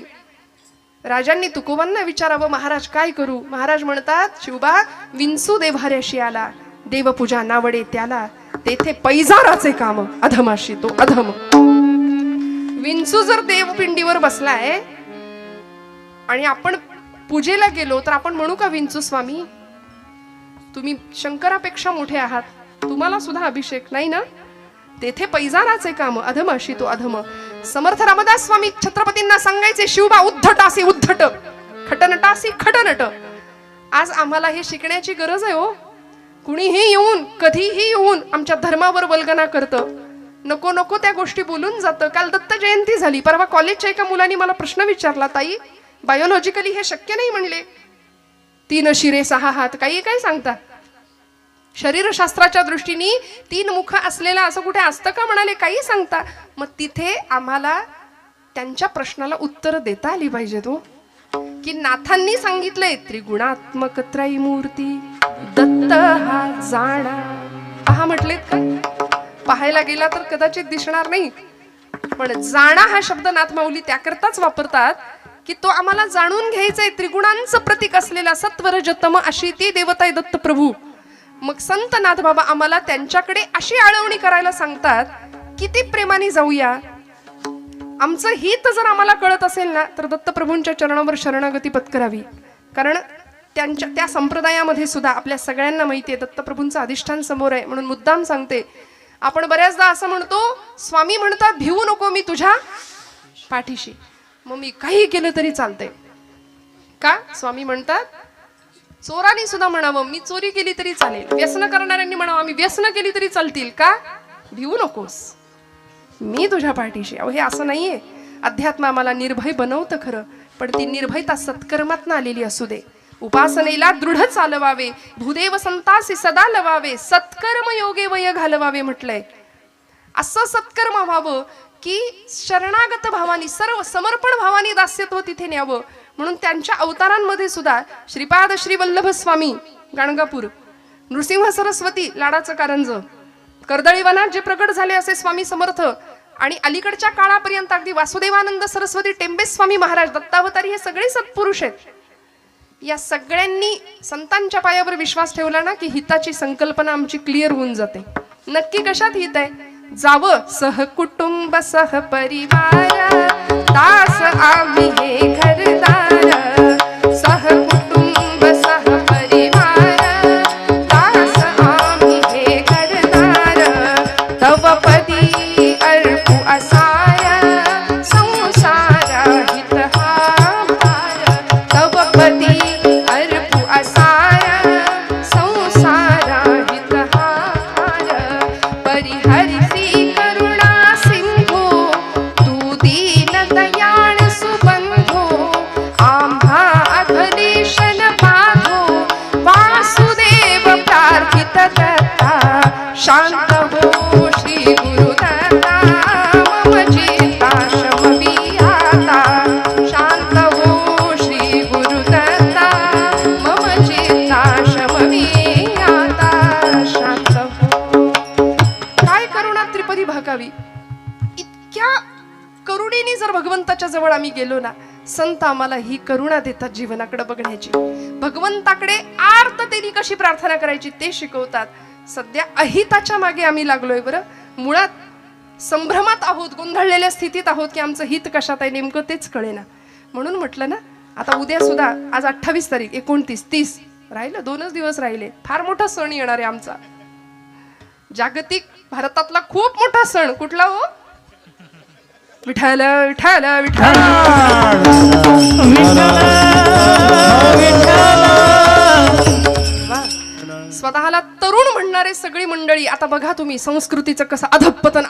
राजांनी तुकोबांना विचारावं, महाराज काय करू? महाराज म्हणतात, शिवबा विंचू देव्हाऱ्याशी आला, देवपूजा नावडे त्याला, तेथे पैजाराचे काम अधमाशी तो अधम. विंचू जर देवपिंडीवर बसलाय आणि आपण पूजेला गेलो तर आपण म्हणू का, विंचू स्वामी तुम्ही शंकरापेक्षा मोठे आहात, तुम्हाला सुद्धा अभिषेक नाही ना? तेथे पैजाराचे काम अधमाशी तो अधम. समर्थ रामदास स्वामी छत्रपतींना सांगायचे, शिवबा उद्धटासी उद्धट, खटनटासी खटनट. आज आम्हाला हे शिकण्याची गरज आहे हो. कुणीही येऊन कधीही येऊन आमच्या धर्मावर वल्गना करतं, नको नको त्या गोष्टी बोलून जातं. काल दत्त जयंती झाली, परवा कॉलेजच्या एका मुलाने मला प्रश्न विचारला, ताई बायोलॉजिकली हे शक्य नाही म्हणले, 3 शिरे 6 हात, काही काय सांगता? शरीरशास्त्राच्या दृष्टीने 3 मुख असलेला असं कुठे असतं का म्हणाले, काही सांगता? मग तिथे आम्हाला त्यांच्या प्रश्नाला उत्तर देता आली पाहिजे तो, की नाथांनी सांगितलंय त्रिगुणात्मक त्रयमूर्ती दत्त हा जाणा. पहा म्हटलेत का, पाहायला गेला तर कदाचित दिसणार नाही, पण जाणा हा शब्द नाथमाऊली त्याकरताच वापरतात की तो आम्हाला जाणून घ्यायचंय. त्रिगुणांचं प्रतीक असलेला सत्वरजतम अशी ती देवता आहे दत्त प्रभू. मग संत नाथबाबा आम्हाला त्यांच्याकडे अशी आळवणी करायला सांगतात, किती प्रेमाने जाऊया. आमचं हित जर आम्हाला कळत असेल ना तर दत्तप्रभूंच्या चरणावर शरणागती पत्करावी. कारण त्यांच्या त्या संप्रदायामध्ये सुद्धा आपल्या सगळ्यांना माहिती आहे दत्तप्रभूंचं अधिष्ठान समोर आहे. म्हणून मुद्दाम सांगते, आपण बऱ्याचदा असं म्हणतो, स्वामी म्हणतात भिवू नको मी तुझ्या पाठीशी. मग मी काही केलं तरी चालतंय का? स्वामी म्हणतात चोरांनी सुद्धा म्हणावं मी चोरी केली तरी चालेल, व्यसन करणाऱ्यांनी म्हणावं आम्ही व्यसन केली तरी चालतील का? भिवू नकोस, मी तुझ्या पाठीशी. अहो हे असं नाहीये. अध्यात्म आम्हाला निर्भय बनवतं खरं, पण ती निर्भयता सत्कर्मातनं आलेली असू दे. उपासनेला दृढ चालवावे, भूदेव संतासी सदा लवावे, सत्कर्म योगे वय घालवावे म्हटलंय. असं सत्कर्म व्हावं की शरणागत भावानी, सर्व समर्पण भावानी दास्यत्व तिथे न्यावं. म्हणून त्यांच्या अवतारांमध्ये सुद्धा श्रीपाद श्री वल्लभ स्वामी गाणगापूर, नृसिंह सरस्वती लाडाचं कारंज, कर्दळीवनात जे प्रकट झाले असे स्वामी समर्थ, आणि अलीकडच्या काळापर्यंत अगदी वासुदेवानंद सरस्वती टेंबे स्वामी महाराज दत्तावतारी, हे सगळे सत्पुरुष आहेत. या सगळ्यांनी संतांच्या पायावर विश्वास ठेवला ना की हिताची संकल्पना आमची क्लिअर होऊन जाते. नक्की कशात हित आहे? जावं सहकुटुंब सहपरिवार, दास आम्ही हे घरदार. सहकुटुंब सहपरिवार, दास आम्ही हे घरदार. तव पदी अर्पू असाय, संसार हित हा भार. तव पदी अर्पू असाय, संसार हित हा भार. परिहरिसी करुणा सिंधू, तू दीन दयाळ सुबंधू. आम्हा अधलेशन बाधो, वासुदेव प्रार्थित दत्ता. शांत हो श्री गुरुदत्ता, मम चित्ता शमवी आता. शांत हो श्री गुरुदत्ता, मम चित्ता शमवी आता. शांत हो. काय करुणा त्रिपदी भाकावी. इतक्या करुणेने जर भगवंताच्या जवळ आम्ही गेलो ना, संत आम्हाला ही करुणा देतात जीवनाकडे बघण्याची. भगवंताकडे आर्ततेने कशी प्रार्थना करायची ते शिकवतात. सध्या अहिताच्या मागे आम्ही लागलोय बरं. मुळात संभ्रमात आहोत, गोंधळलेल्या स्थितीत आहोत की आमचं हित कशात आहे नेमकं तेच कळेना. म्हणून म्हटलं ना, आता उद्या सुद्धा, आज 28 तारीख, 29, 30 राहिलं, 2च दिवस राहिले. फार मोठा सण येणार आहे आमचा, जागतिक भारतातला खूप मोठा सण. कुठला हो? विठ्ठल विठ्ठल विठ्ठल. स्वतःला तरुण म्हणणारे सगळी मंडळी, आता बघा तुम्ही संस्कृतीचं कसं अधःपतन